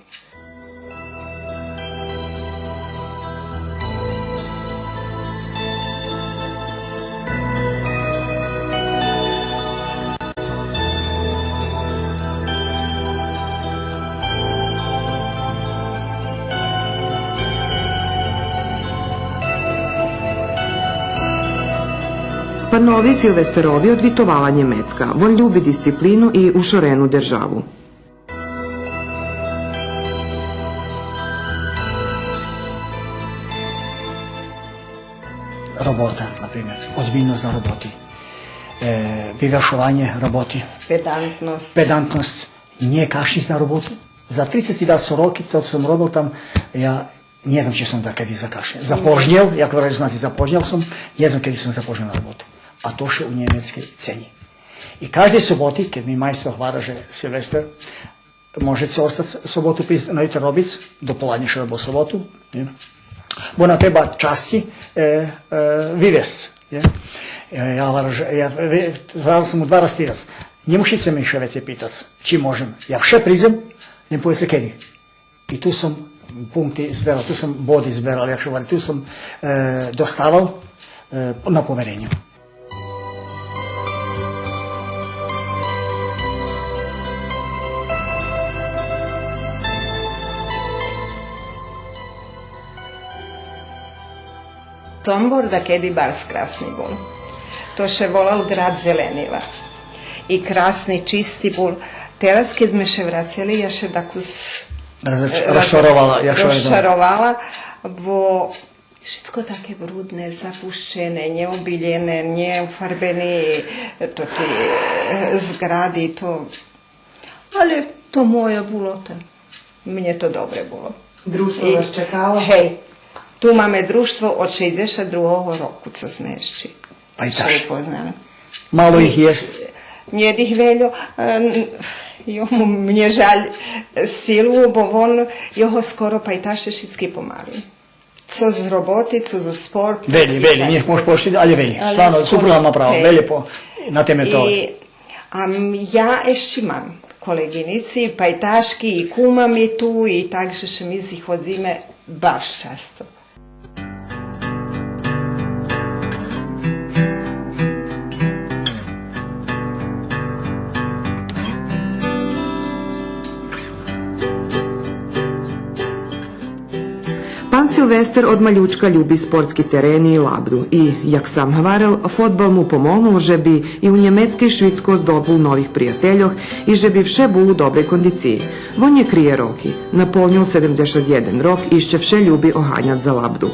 Panovi Silvesterovi odvitovala Njemecka. On ljubi disciplinu i ušorenu državu. Robota, na primjer, ozbiljnost na roboti, vyvršovanje roboti, pedantnost, nije kašnic na robotu. Za 30 roki, to sam robil tam, ja ne znam če sam da kad je zakašnjel. Zapožnjel, jako vrlo znati, zapožnjel sam, ne znam kad sam zapožnjel na robotu. A to še u njemecke ceni. I každej soboti, kad mi majstor hvara, že Silvester, možete ostati sobotu na jutro robic, do poladnje še bo sobotu, bo nam treba časci vivest. Ja hvala sam mu 2 rastiraz. Ne mušice mi še već je pitac, či možem. Ja vše prizem, ne povece kedi. I tu sam punkti izberal, tu sam bod izberal, tu sam dostaval na poverenju. Sombor da kedi bar skrasni bol. To še volal grad zelenila. I krasni, čisti bol. Teraz, kad sme še vraceli, ja še takus rozčarovala, bo všetko také brudné, zapuščené, neobiljene, neufarbeni, to ti zgrady, to... Ale to moje bolo, mne to dobre bolo. Društvo vas čekalo? Hej. Tu máme društvo od 62. roku, co sme ešte. Pajtaš. Poznali. Malo ih jest. Nije ih veljo, mne žalj silu, bo on jeho skoro pajtaše šitski pomali. Co z roboti, co za sport. Velji, njih možeš poštiti, ali velji. Stvarno, supruga ima pravo, velje na te metode. Ja ešte mam koleginici, pajtaški i kuma mi tu i takže še mi si hodíme baš často. Pan Silvester od maljučka ljubi sportski tereni i labdu i, jak sam hvarel, fotbal mu pomognu, že bi i u Njemecke i Švidsko zdobul novih prijateljoh i že bi vše bul u dobre kondiciji. On je krije roki, napolnil 71 rok i še vše ljubi ohanjat za labdu.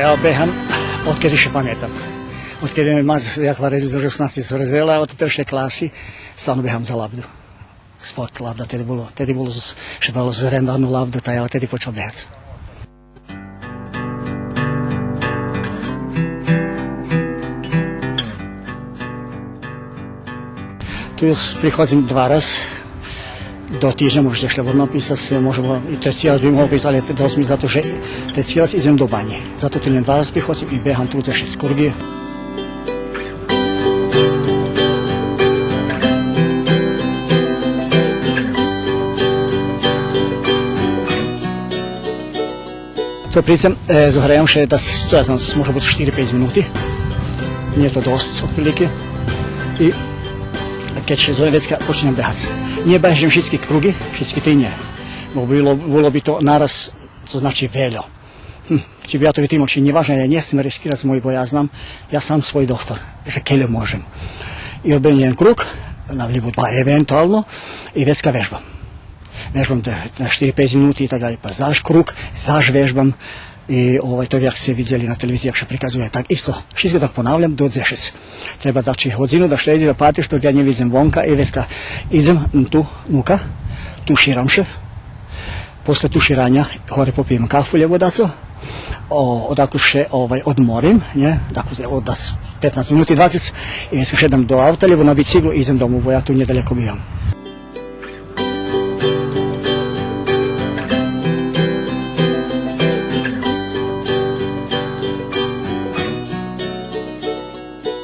Evo beham, odkedy še pamätam. Odkedy mi maz, jak varili za Rusnaci svrezela, od treće klasi, stvarno beham za lavdu. Sport lavda, tedy bolo, še bilo za rendarnu lavdu, ta ja tedy počal behať. Tu prichodzím 2 raz, do týždňa môžete šľabom napísať, môžem i trecí raz by mohol písať, ale dosť mi za to, že trecí raz idem do bane. Za to tu len 2 raz prichodím i behám tu za Šeckurgie. To prídem, zohrajam še, to ja znam, môže byť 4-5 minúty. Nie je to dosť, otprilike. I keď zovem vecka, počínam behať. Nie bežím všetky krugy, všetky ty nie. Bo bolo by to naraz, to znači veľo. Či by ja to vytýmol, či nevážne, ja nesmiem riskirať môj boj, ja znam, ja sám svoj doktor, že keľo môžem. I robím jeden krug, na vlibu 2 eventuálno, i vecka vežbam. Vežbam na 4-5 minúty i tak ďalej, pa zaš krug, zaš vežbam, I to jak ste vidjeli na televiziji, jak se prikazuje, tak isto, všetko tak ponavljam, do Zešec. Treba daći hodinu da štedi, da patiš, dok ja ne vidím vonka i veska idem tu, nuka, tuširam se. Posle tuširanja, hore popijem kafu ljevodaco, odakle še odmorim, od 15 minuti 20 i veska šedam do auta, ljevo na biciklu i idem domu, ja tu nedaleko bijam.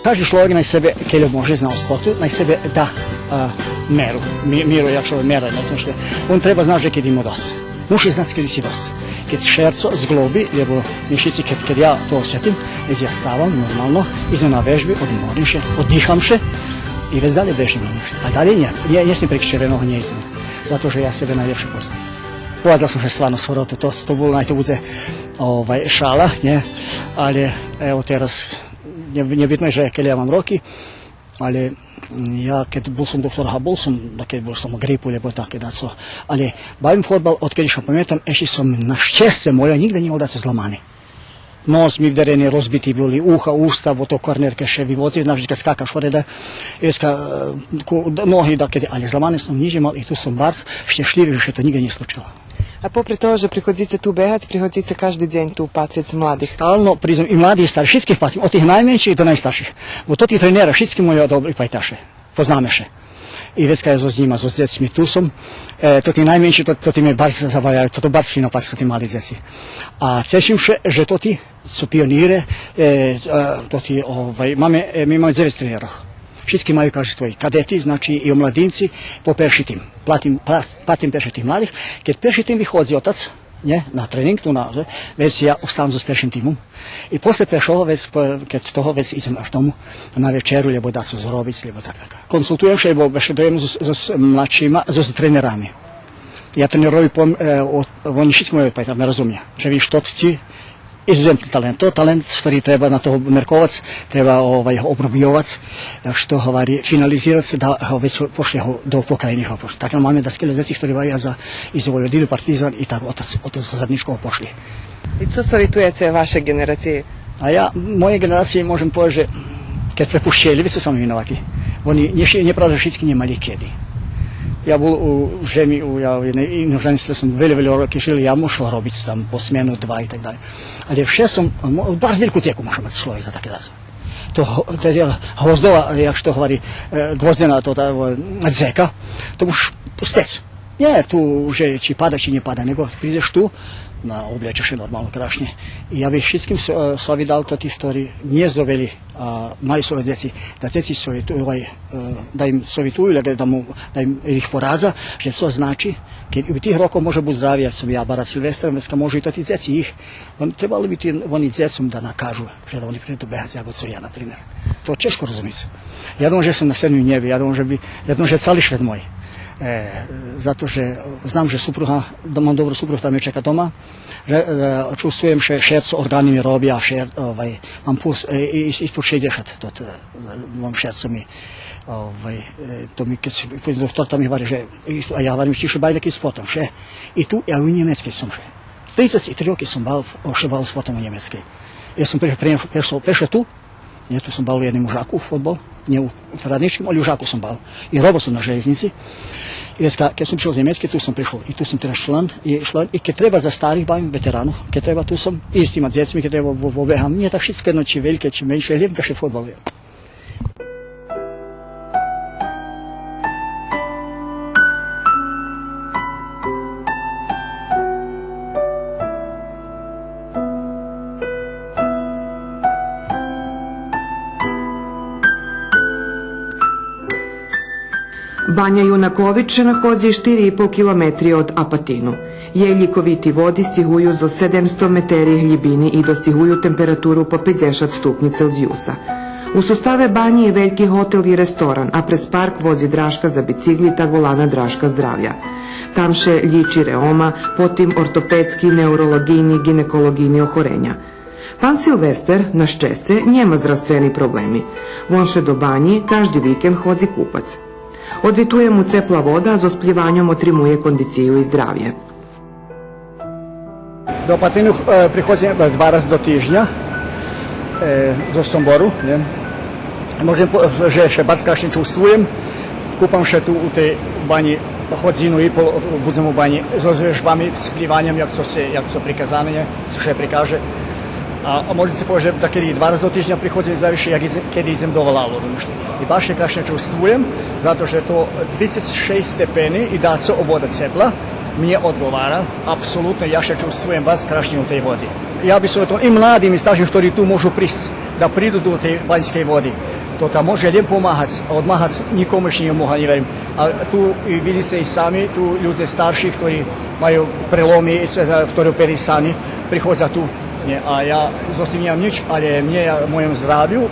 Kaže človek na sebe, keď može zna o sportu, na sebe da meru, jak človek mera, on treba znati že kad ima dos. Muši znati kad si dos. Kad šerco zglobi, lebo mišici, kad ja to osjetim, već ja stavam normalno, idem na vežbi, odmorim se, oddiham se i već dalje bežim. A dalje nije, jesam prekišćevenog nje izim, zato že ja sebe najljepše poznam. Povedal sam še stvarno svoro, to bilo to bude šala, ali evo teraz nebitno je, že keď ja mám roky, ale ja keď bol som doktora, keď bol som gripu, lebo také daco, ale bavím fotbal, odkedy što pamätam, ešte som na šťastie moja nikde nemal daco zlamaný. Nos mi vderený, rozbitý boli, ucha, ústa, to kornerke še vyvoci, znaš, kad skakaš horeda, nohy, ali zlamaný som nič mal i tu som bar šťastlivý, že to nikde nie slučilo. A popri toho, že prihodíte tu behať, prihodíte každý deň tu patriť mladých? Stalno, i mladí i stari, všetkých patím, od tých najmenších do najstarších. Bo to tí trenera, všetky moji dobrí pajtaše, poznáme še. I vecka je so s njima, so s djecmi, tu som, to tí najmenší, to tí me bar zabavljaju, to bar fino paci, to tí mali djeci. A cešim še, že to tí su pionire, to tí, mi imamo 9 trenerov. Všetky majú kažu svoji kadeti, znači i omladinci po perši tim. Platim perši tih mladih. Kad perši tim vyhodzi otac na trening, već ja ostavam s peršim timom. I posle peršoho, kad toho već idem až domu na večeru, lebo da su zrobic, lebo tak. Konsultujem še, lebo še dojem s mladšima, s trenerami. Ja trenerovi, oni všetky moji pajtam, ne razumija. Že vi štotci, izuzetni talent. To talent, ktorý treba na toho merkovac, treba obrobijovac, što finalizirac, da ho već pošle do pokrajnih. Tako máme da skele zeci, ktorí vaja za iz Vojvodinu, Partizan i tako od zadničkog pošli. I co savjetujete vaše generacije? A ja, moje generacije možem povedať, že kad prepušćeli, vi su sami vinovati. Oni nepravda všetky nemali kedy. Ja bol u žemi, u inoženstve sam veľmi roky žili, ja mošla robiť tam po smjenu, 2 i tak dalje. Ali vše sam, bar veliku cijeku može imati človek za také dace. To je hvozdova, jak što hovorí, gvozdena, to dzeka, to už stec. Nie tu, že či pada, či ne pada, nego prídeš tu, oblečeš je normalno krašne. I ja bih všetkým dal to tí, ktorí nie zdoveli a majú svoje djeci, da djeci da im sovituju, da im ih poradza, že to znači, keď u tih rokov može biti zdravi, jak som ja, bara Silvestra, vecka može i to ti djeci ih, trebali biti oni djecom da nakažu, že da oni prijedu behati, jak co ja, na primjer. To češko razumite. Ja думам, že sam na sedmim njebi, ja думам, že cali švet moj. Zato, že znam, že supruha, da mám dobrú supruhu, tam je čeka doma, že čustujem, že šerco orgány mi robia, mám puls ispod 60, mám šerco mi, to mi, keď pôjdem doktor, tam mi hovorí, že, a ja hovorím, čiže bajleky s potom, že, i tu, ja u Nemeckej som, že, 33 roky som bal s potom u Nemeckej. Ja som prešao tu, tu som bal u jednom žaku, fotbal, nie u radničkim, ali u žaku sam bal. I robao sam na železnici. I kad sam prišao iz Njemecke, tu sam prišao. I tu sam teraz član. I kad treba za starih bavim veteranov, kad treba tu sam, i s tima djecmi, kad treba obeham. Nije tak všetko jedno, či velike, či menše, lijep da še fotbalujem. Banja Junaković se nahodzi 4,5 km od Apatinu. Jeljikoviti vodi stihuju zo 700 meteri hljibini i dostihuju temperaturu po 50 stupnji Celzijusa. U sustave banji je veliki hotel i restoran, a prez park vozi Draška za bicikli ta volana Draška zdravlja. Tam še ljiči reoma, potim ortopedski, neurologini, ginekologini ohorenja. Pan Silvester, naš česce, njema zdravstveni problemi. On še do banji každi vikend hodzi kupac. Odvituje mu cepla voda, a zo spljivanjom otrimuje kondiciju i zdravje. До Патину приходим 2 рази до тижня до Somboru. Možem, že še bac strašne čustvujem. Kúpam še tu u tej bani hodinu i pol, budem u bani so zvežbami, s plivanjem, jak to prikazane, co še prikaže. A možem se povedať, že takedy 2 razy do týždňa prichodím zaviše, kedy idem do Vlalu. I baš je strašne čustvujem, zato že to 36 stepeni i da co voda cepla, mne odgovara, apsolutno ja še čustvujem baš strašne u tej vodi. Ja bi to i mladim i stažim, ktorí tu môžu prísť, da prídu do tej baňskej vody. To tam može lijepo pomagati, a odmahati nikomu još nije moga, ne verim. A tu vidite i sami, tu ljudi starši, koji imaju prelomi, ktorí operi sami, prihođa tu. A ja zostajem nemam nič, ali mnje, mojem zdravlju,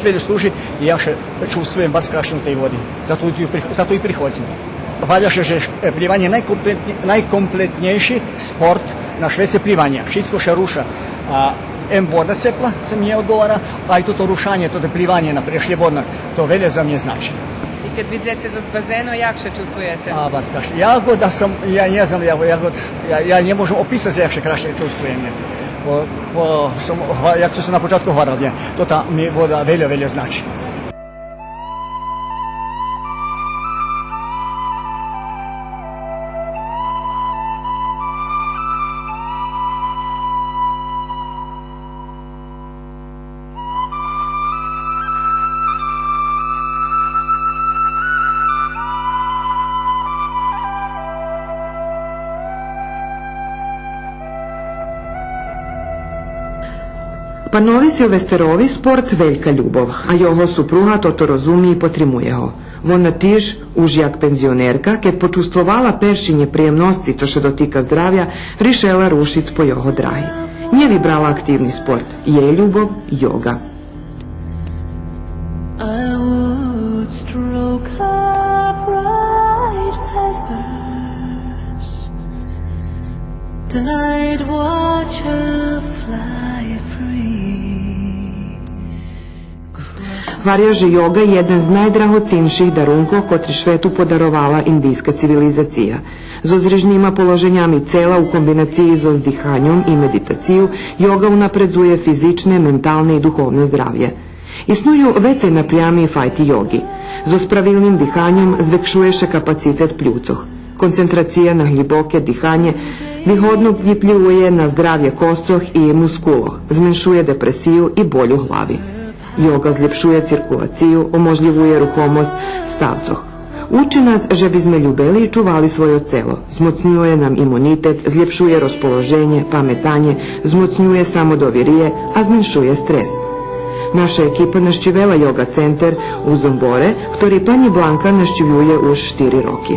velju služi i ja še čustvujem bar skrašno u tej vodi. Zato i prihođim. Valja še, že plivanje je najkompletnejši sport na švece plivanja. Všetko še ruša. Voda cepla se mi odgovara, a i to rušanje, to plivanje naprijed šljebodno, to velje za mnje znači. I kad vidite z bazenu, jak še čustvujete? Baš krašno. Ja god da sam, ja ne znam, ja ne možem opisati jak še krašno čustvujem. Jak sam na početku hvaral, to ta mi voda velje znači. Panovi Silvesterovi sport velika ljubov, a jeho supruha to rozumi i potrimuje ho. Вона тиж, уж як пензіонерка, кед почувствувала першінє приємності, то ще дотика здрав'я, рішила рушить по його драги. Не вибрала активний спорт, їй любов – йога. Varjaže joga je jedan z najdragocenših darunkov, kotri švetu podarovala indijska civilizacija. Z ozrežnjima položenjami cela u kombinaciji z ozdihanjom i meditaciju, joga unapredzuje fizične, mentalne i duhovne zdravje. Isnuju vecej naprijami fajti jogi. Z pravilnim dihanjem zvekšuješe kapacitet pljucoh. Koncentracija na hljiboke dihanje výhodno vplivuje na zdravje kostcoh i muskuloh, zmenšuje depresiju i bolj u glavi. Joga zljepšuje cirkulaciju, omožljivuje ruhomost stavcoh. Uči nas, že bi sme ljubeli i čuvali svoje celo. Zmocnjuje nam imunitet, zljepšuje raspoloženje, pametanje, zmocnjuje samodovirije, a zmenšuje stres. Naša ekipa naščivela joga center u Zombore, ktorý pani Blanka naščivljuje už 4 roky.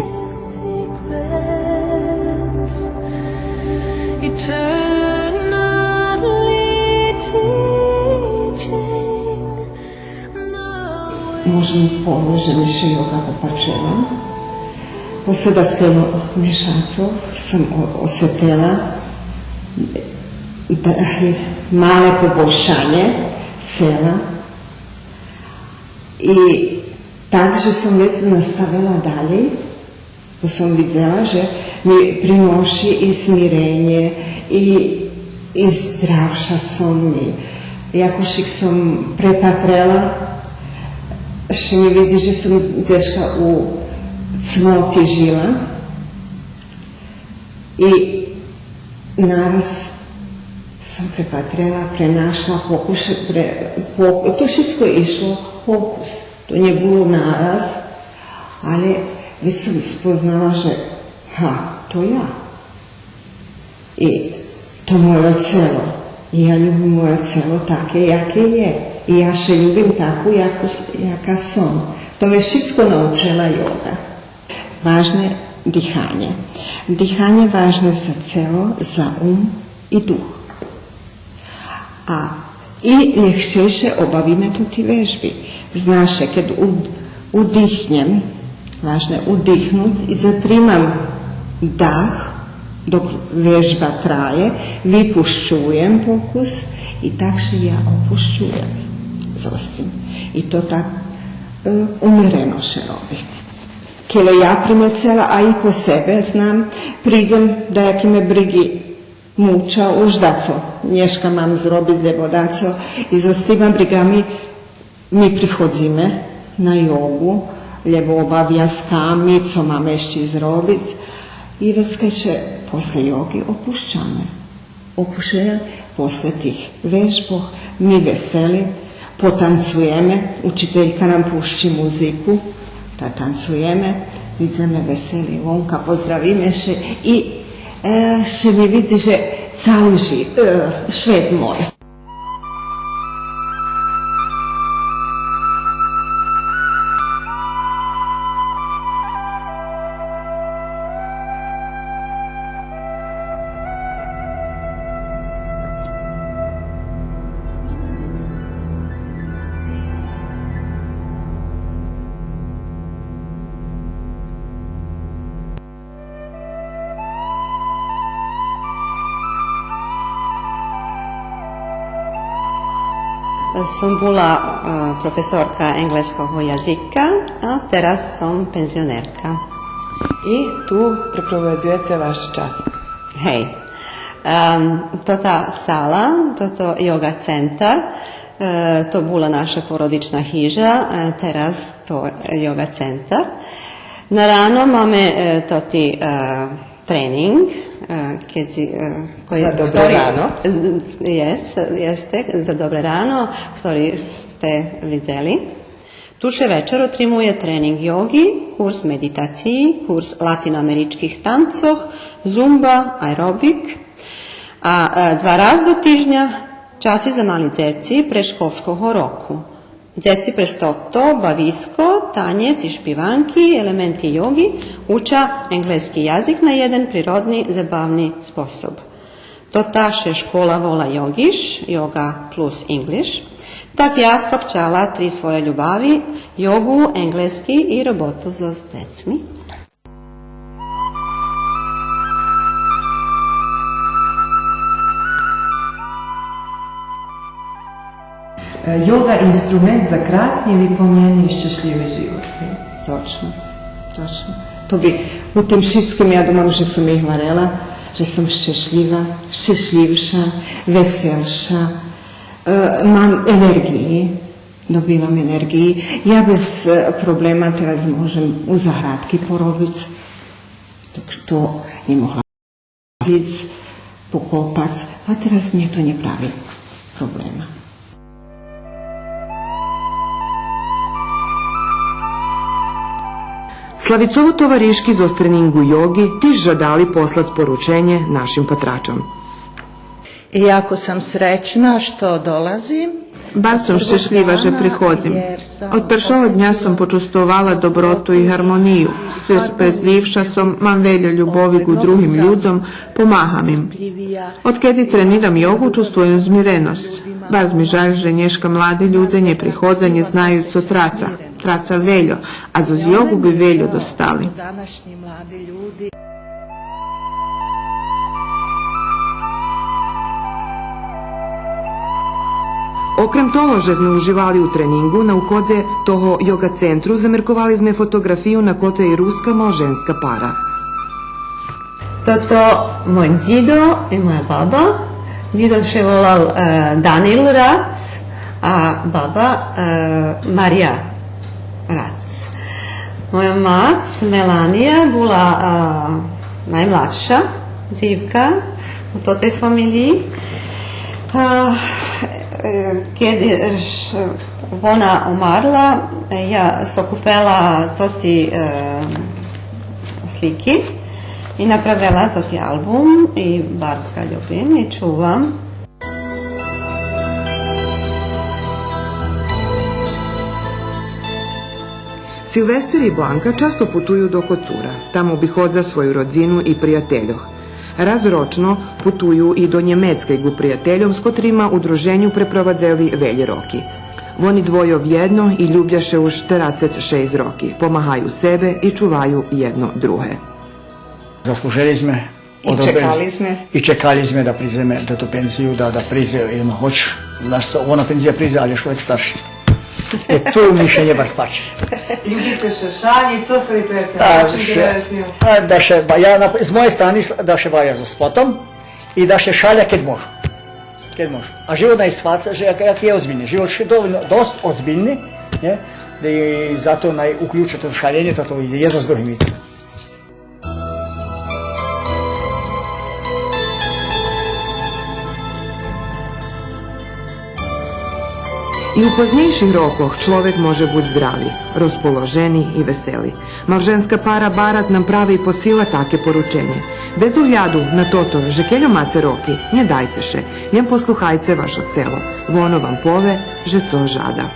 Možem položen še joga popačela. Poseda s tem mešacov sem osetela da je male poboljšanje cela i takže sam već nastavila dalje, pa sam videla, že mi prinoši i smirenje i zdravša sam mi. Jakošik sam prepatrela, še mi vidi, že sam teška u cmoti žila i naraz sam prepatrela, prenašla pokuše, to všetko je išlo pokus, to nije bilo naraz, ali već sam spoznala, že to ja i to moje celo i ja ljubim moje celo take jake je i ja še ljubim takvu jaka sam. To me všetko naučila joga. Važno je dihanje. Dihanje je važno za celo, za i duh. I ljehčejše obavíme tu ti vežbi. Znaš, kad udihnjem, važno je udihnuti i zatrimam dah dok vežba traje, vypuščujem pokus i takže ja opuščujem. Zostajem. I to tak umireno še robi. Kele ja primecela, a i po sebe znam, pridem da jaki me brigi muča už daco. Nješka mam zrobiť lebo daco i zo s týma brigami mi prichodzíme na jogu, lebo obaviaskami, co máme ešte zrobiť. I već keď posle jogi opušćame. Posle tih vežboh mi veseli, potancujeme, učiteljka nam pušči muziku, da tancujeme, vidíme veseli vonka, pozdravíme še i še mi vidi, že cali švet moj. Som bola profesorka engleskog jazika, a teraz som penzionerka. I tu prepovedujete vaš čas. Hej, tota sala, toto yoga centar, to bola naša porodična hiža, teraz to yoga centar. Na ráno máme toti trening, za dobré ráno. Jeste, za dobré ráno, ktorý ste videli. Tuše večer otrimuje trening jogi, kurs meditaciji, kurs latinoameričkih tancoh, zumba, aerobik. A 2 raz do týždňa časi za mali djeci preškolskog roku. Djeci prestoto, bavisko, tanjec i špivanki, elementi jogi uča engleski jazik na jedan prirodni, zabavni sposob. To taše škola vola jogiš, yoga plus English. Tak ja skopčala 3 svoje ljubavi, jogu, engleski i robotu so s decmi. Yoga je instrument za krasni, vyplnjeni i šťastlivý život. Točno. To bi u tim šitskim, ja domam, že sam ih varela, že sam šťastlivša, veselša, mam energiji, dobivam energiji. Ja bez problema teraz možem u zahradki porobic, to je mohla pokopac, a teraz mi to ne pravi problema. Slavicovo tovariški zo treningu jogi ti žadali poslat poručenje našim patračom. I jako sam srećna što dolazim. Baš som šťastlivá, že prichodzim. Od prvého dňa som počustovala dobrotu i harmoniju. Prezlivša som, mam veľa ljubovi ku drugim ľudzom, pomáham im. Odkedy treniram jogu, čustujem zmirenost. Baš mi žal, že nješka mladi ľudze ne prihodza, ne znaju co traca veľo, a za jogu bi veľo dostali. Današnji mladi ljudi. Okrem toho, že sme uživali u treningu, na uhodze toho yoga centru zamerkovali sme fotografiju na kote je ruska ženska para. Toto moj djido i moja baba. Djido še volal Danil Rac, a baba Marija Rac. Moja mac Melanija bila najmladša dzivka u toj familiji. Kiedy ona umarla, ja sokupela toti sliki i napravila toti album i baš ga ljubim i čuvam. Silvester i Blanka často putuju do Kocura. Tamo bihodza svoju rodzinu i prijateljoh. Razročno putuju i do Njemecke gu prijateljom, s kotrima u druženju preprovadzeli velji roki. Oni dvojo vjedno i ljubljaše už 46 roki. Pomahaju sebe i čuvaju jedno druge. Zaslužili sme i čekali sme da prizeme do tu penziju, da prize ima hoć. Ona penzija prize, ali još uvijek starši. Tu mišljenje baš spače. Ljubite še šanje, co savjetujete našim generacijom? Z moje strane da še vaja za spotom i da se šalja kad može. A život najsvaca, jak je ozbiljni. Život je dovoljno, dosta ozbiljni, da je zato uključuje to šaljenje, to je jedno s drugim ide. I u poznejših rokoh človek može biti zdravi, rozpoloženi i veseli. Malženska para Barat nam pravi i posila take poručenje. Bez uhljadu na toto, že keljo mace roki, nje dajce še, njem posluhajce vašo celo. Vono vam pove, že co žada.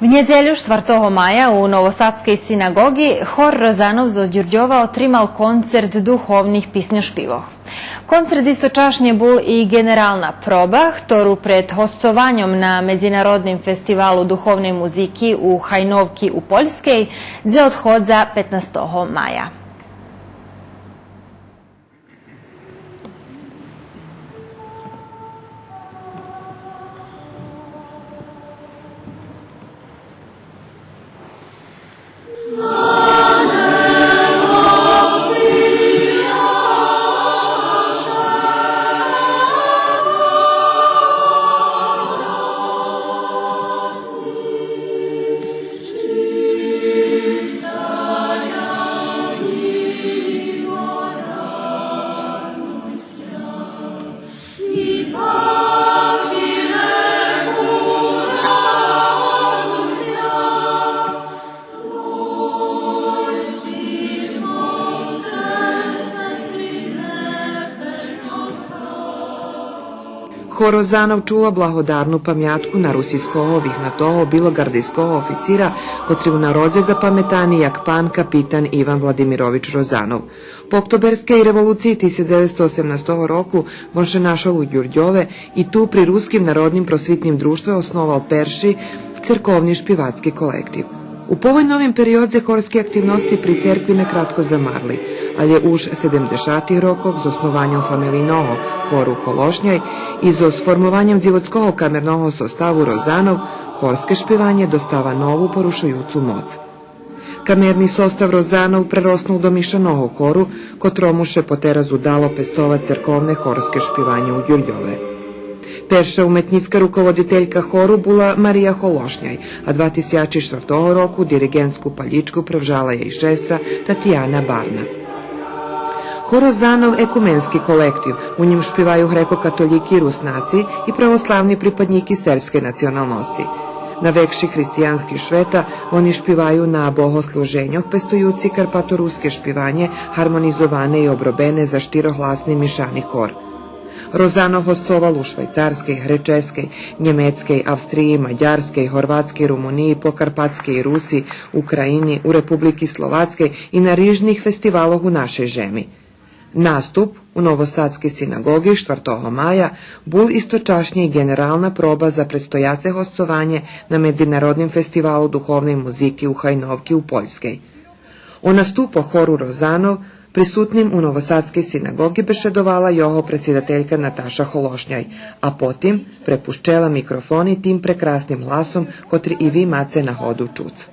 V nedjelju 4. maja u Novosadskej sinagogi hor Rozanov z Đurđova otrimal koncert duhovnih pisnjošpivov. Koncert istočašnje bul i generalna proba, ktoru pred hostovanjom na Međunarodnim festivalu duhovne muziki u Hajnovki u Poljskej dze odhod za 15. maja. Hor Rozanov čuva blahodarnu pamjatku na rusijskого vihnatoho bilogardijskого oficira, kotri u narodze zapametani jak pan kapitan Ivan Vladimirovič Rozanov. Po oktoberskej revoluciji 1918. roku on se našao u Đurđove i tu pri Ruskim narodnim prosvitnim društve osnovao perši crkovni špivatski kolektiv. U povojnovim periodze horske aktivnosti pri cerkvi nekratko zamarli, ali je už 70. rokov z osnovanjem familijnoho horu Hološnjaj i z sformovanjem dzivodskого kamernoho sostavu Rozanov, horske špivanje dostava novu porušujucu moc. Kamerni sostav Rozanov prerosnul do mišanoho horu, kotromuše po terazu dalo pestova cerkovne horske špivanje u Đurđove. Perša umetnicka rukovoditeljka horu bula Marija Hološnjaj, a 2004. roku dirigentsku paljičku prevžala je i šestra Tatjana Barna. Hor Rozanov ekumenski kolektiv, u njim špivaju greko-katoliki i rusnaci i pravoslavni pripadniki srpske nacionalnosti. Na vekši hristijanski šveta oni špivaju na bohosluženjoh, pestujuci karpatoruske špivanje, harmonizovane i obrobene za štirohlasni mišani hor. Rozanov hostoval u Švajcarskej, Grečeskej, Njemečkej, Avstriji, Mađarskej, Horvatskej, Rumuniji, Pokarpatskej, Rusiji, Ukrajini, u Republiki Slovatskej i na rižnih festivaloh u našej žemi. Nastup u Novosadskej sinagogi 4. maja bul istočašnje i generalna proba za predstojace hostovanje na Međunarodnim festivalu duhovne muzike u Hajnovki u Poljskej. O nastupu horu Rozanov prisutnim u Novosadskej sinagogi bešedovala jeho predsjedateljka Nataša Hološnjaj, a potim prepuščela mikrofoni tim prekrasnim glasom kotri i vi mace na hodu čuc.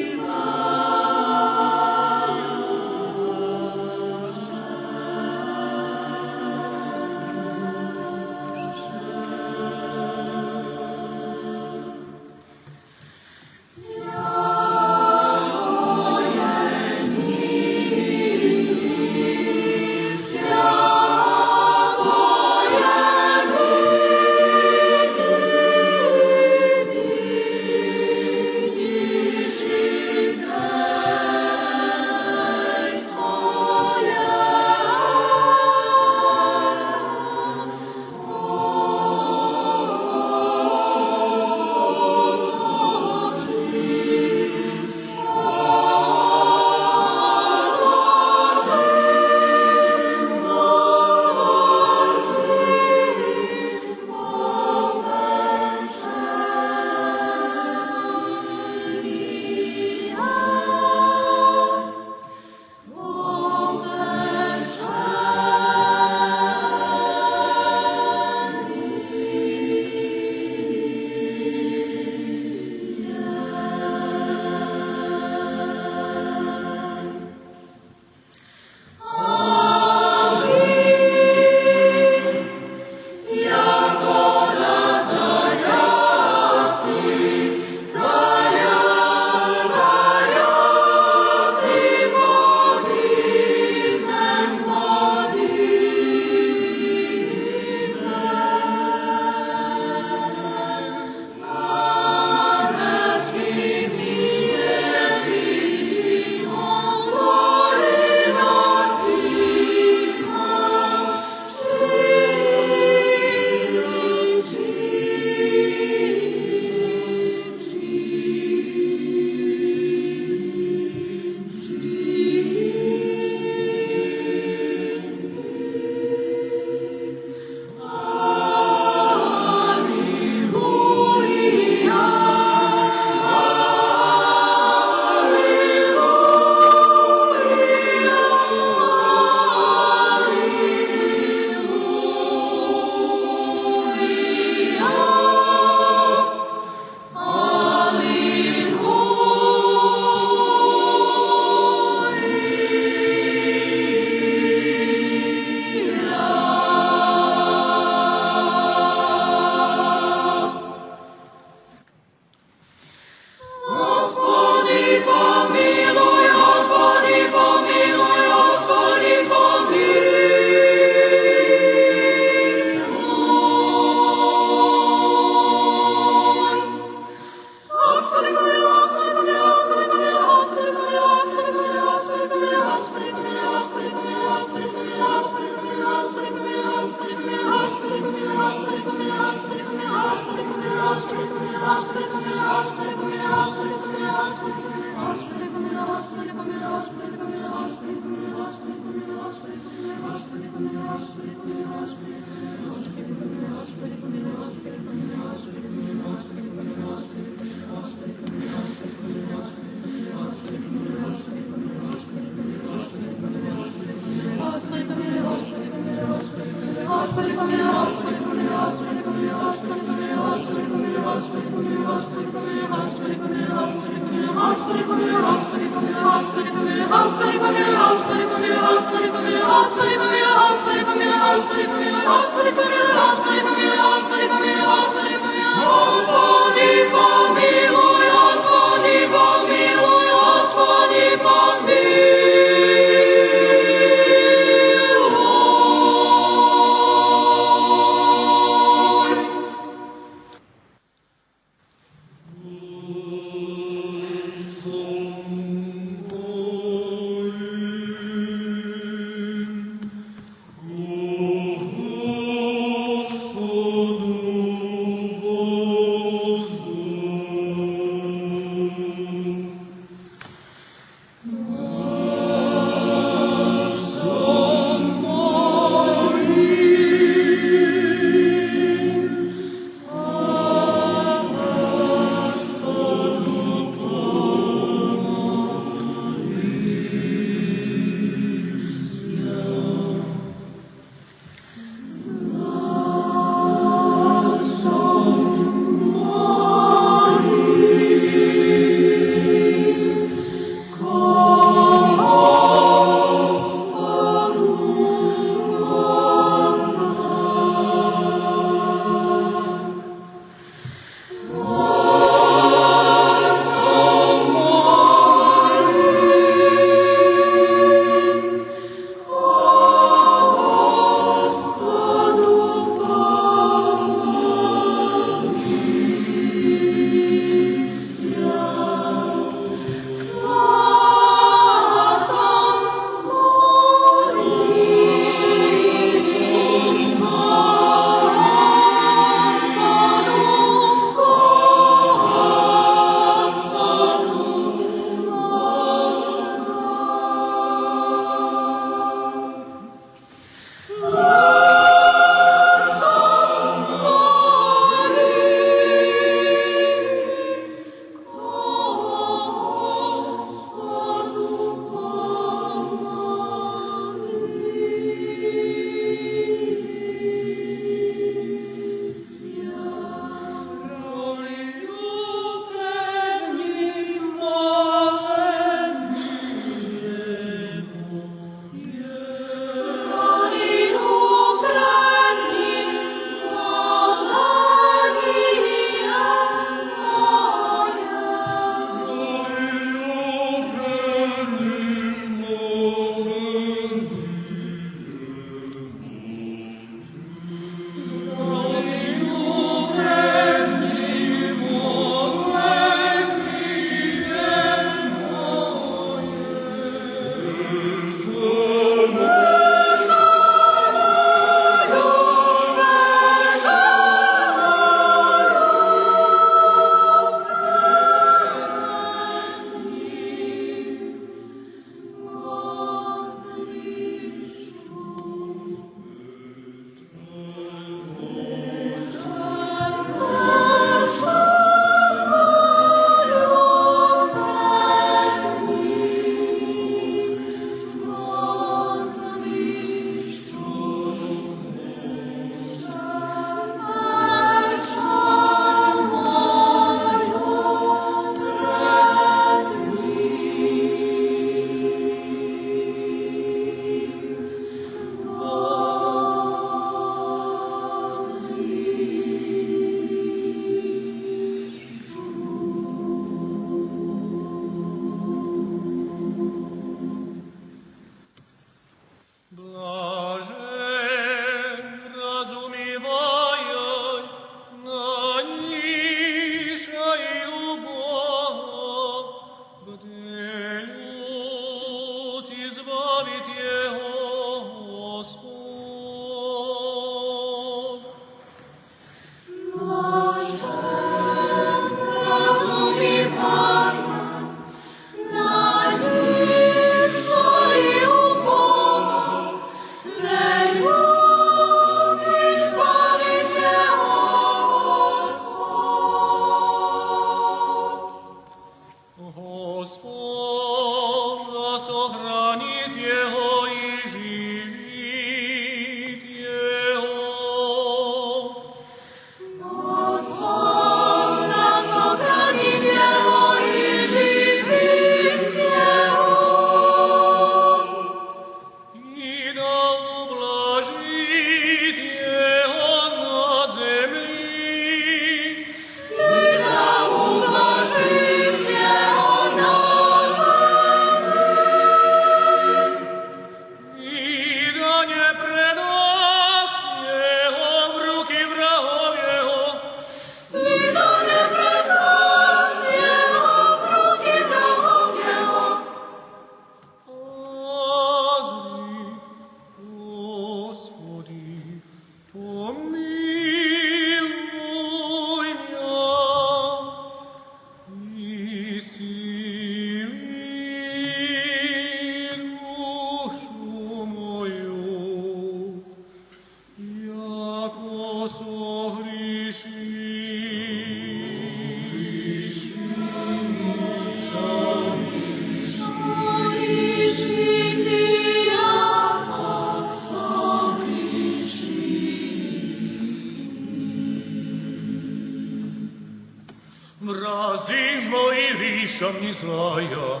Mrazi moji viša mi zlaja,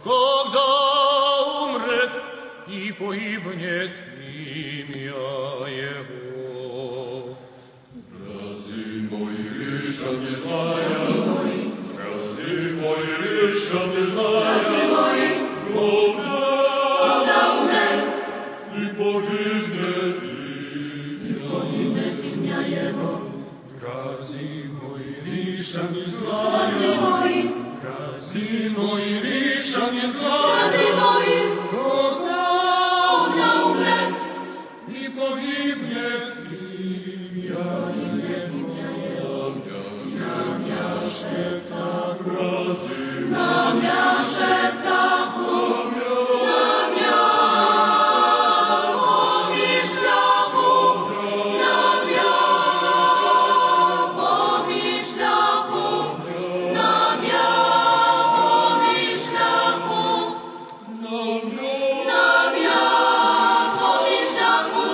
когда умрет и погибнет имя Его. Мрази моji viša mi zlaja, mrazi moji viša mi zlaja, когда умрет и погибнет имя Его. Mrazi moji viša mi zlaja, mrazi moji viša mi zlaja, когда умрет и погибнет имя Его. Nam ja šepta, nam ja šepta, nam ja pomišljaku, nam ja pomišljaku, nam ja pomišljaku, nam ja pomišljaku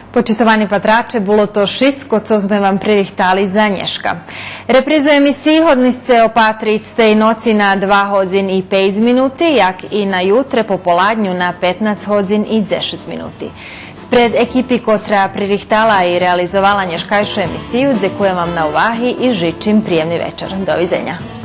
Počitovaní patrače, bolo to všetko, co sme vám pririchtali za dneška. Reprizu emisiji hodni ste opatriť z tej noci na 2 hodiny i 5 minuty, jak i na jutre popoladnju na 15 hodin i 10 minuty. Spred ekipi, kotra pririhtala i realizovala dneškajšu emisiju, dekujem vam na uvahi i žičim prijemni večer. Doviđenja.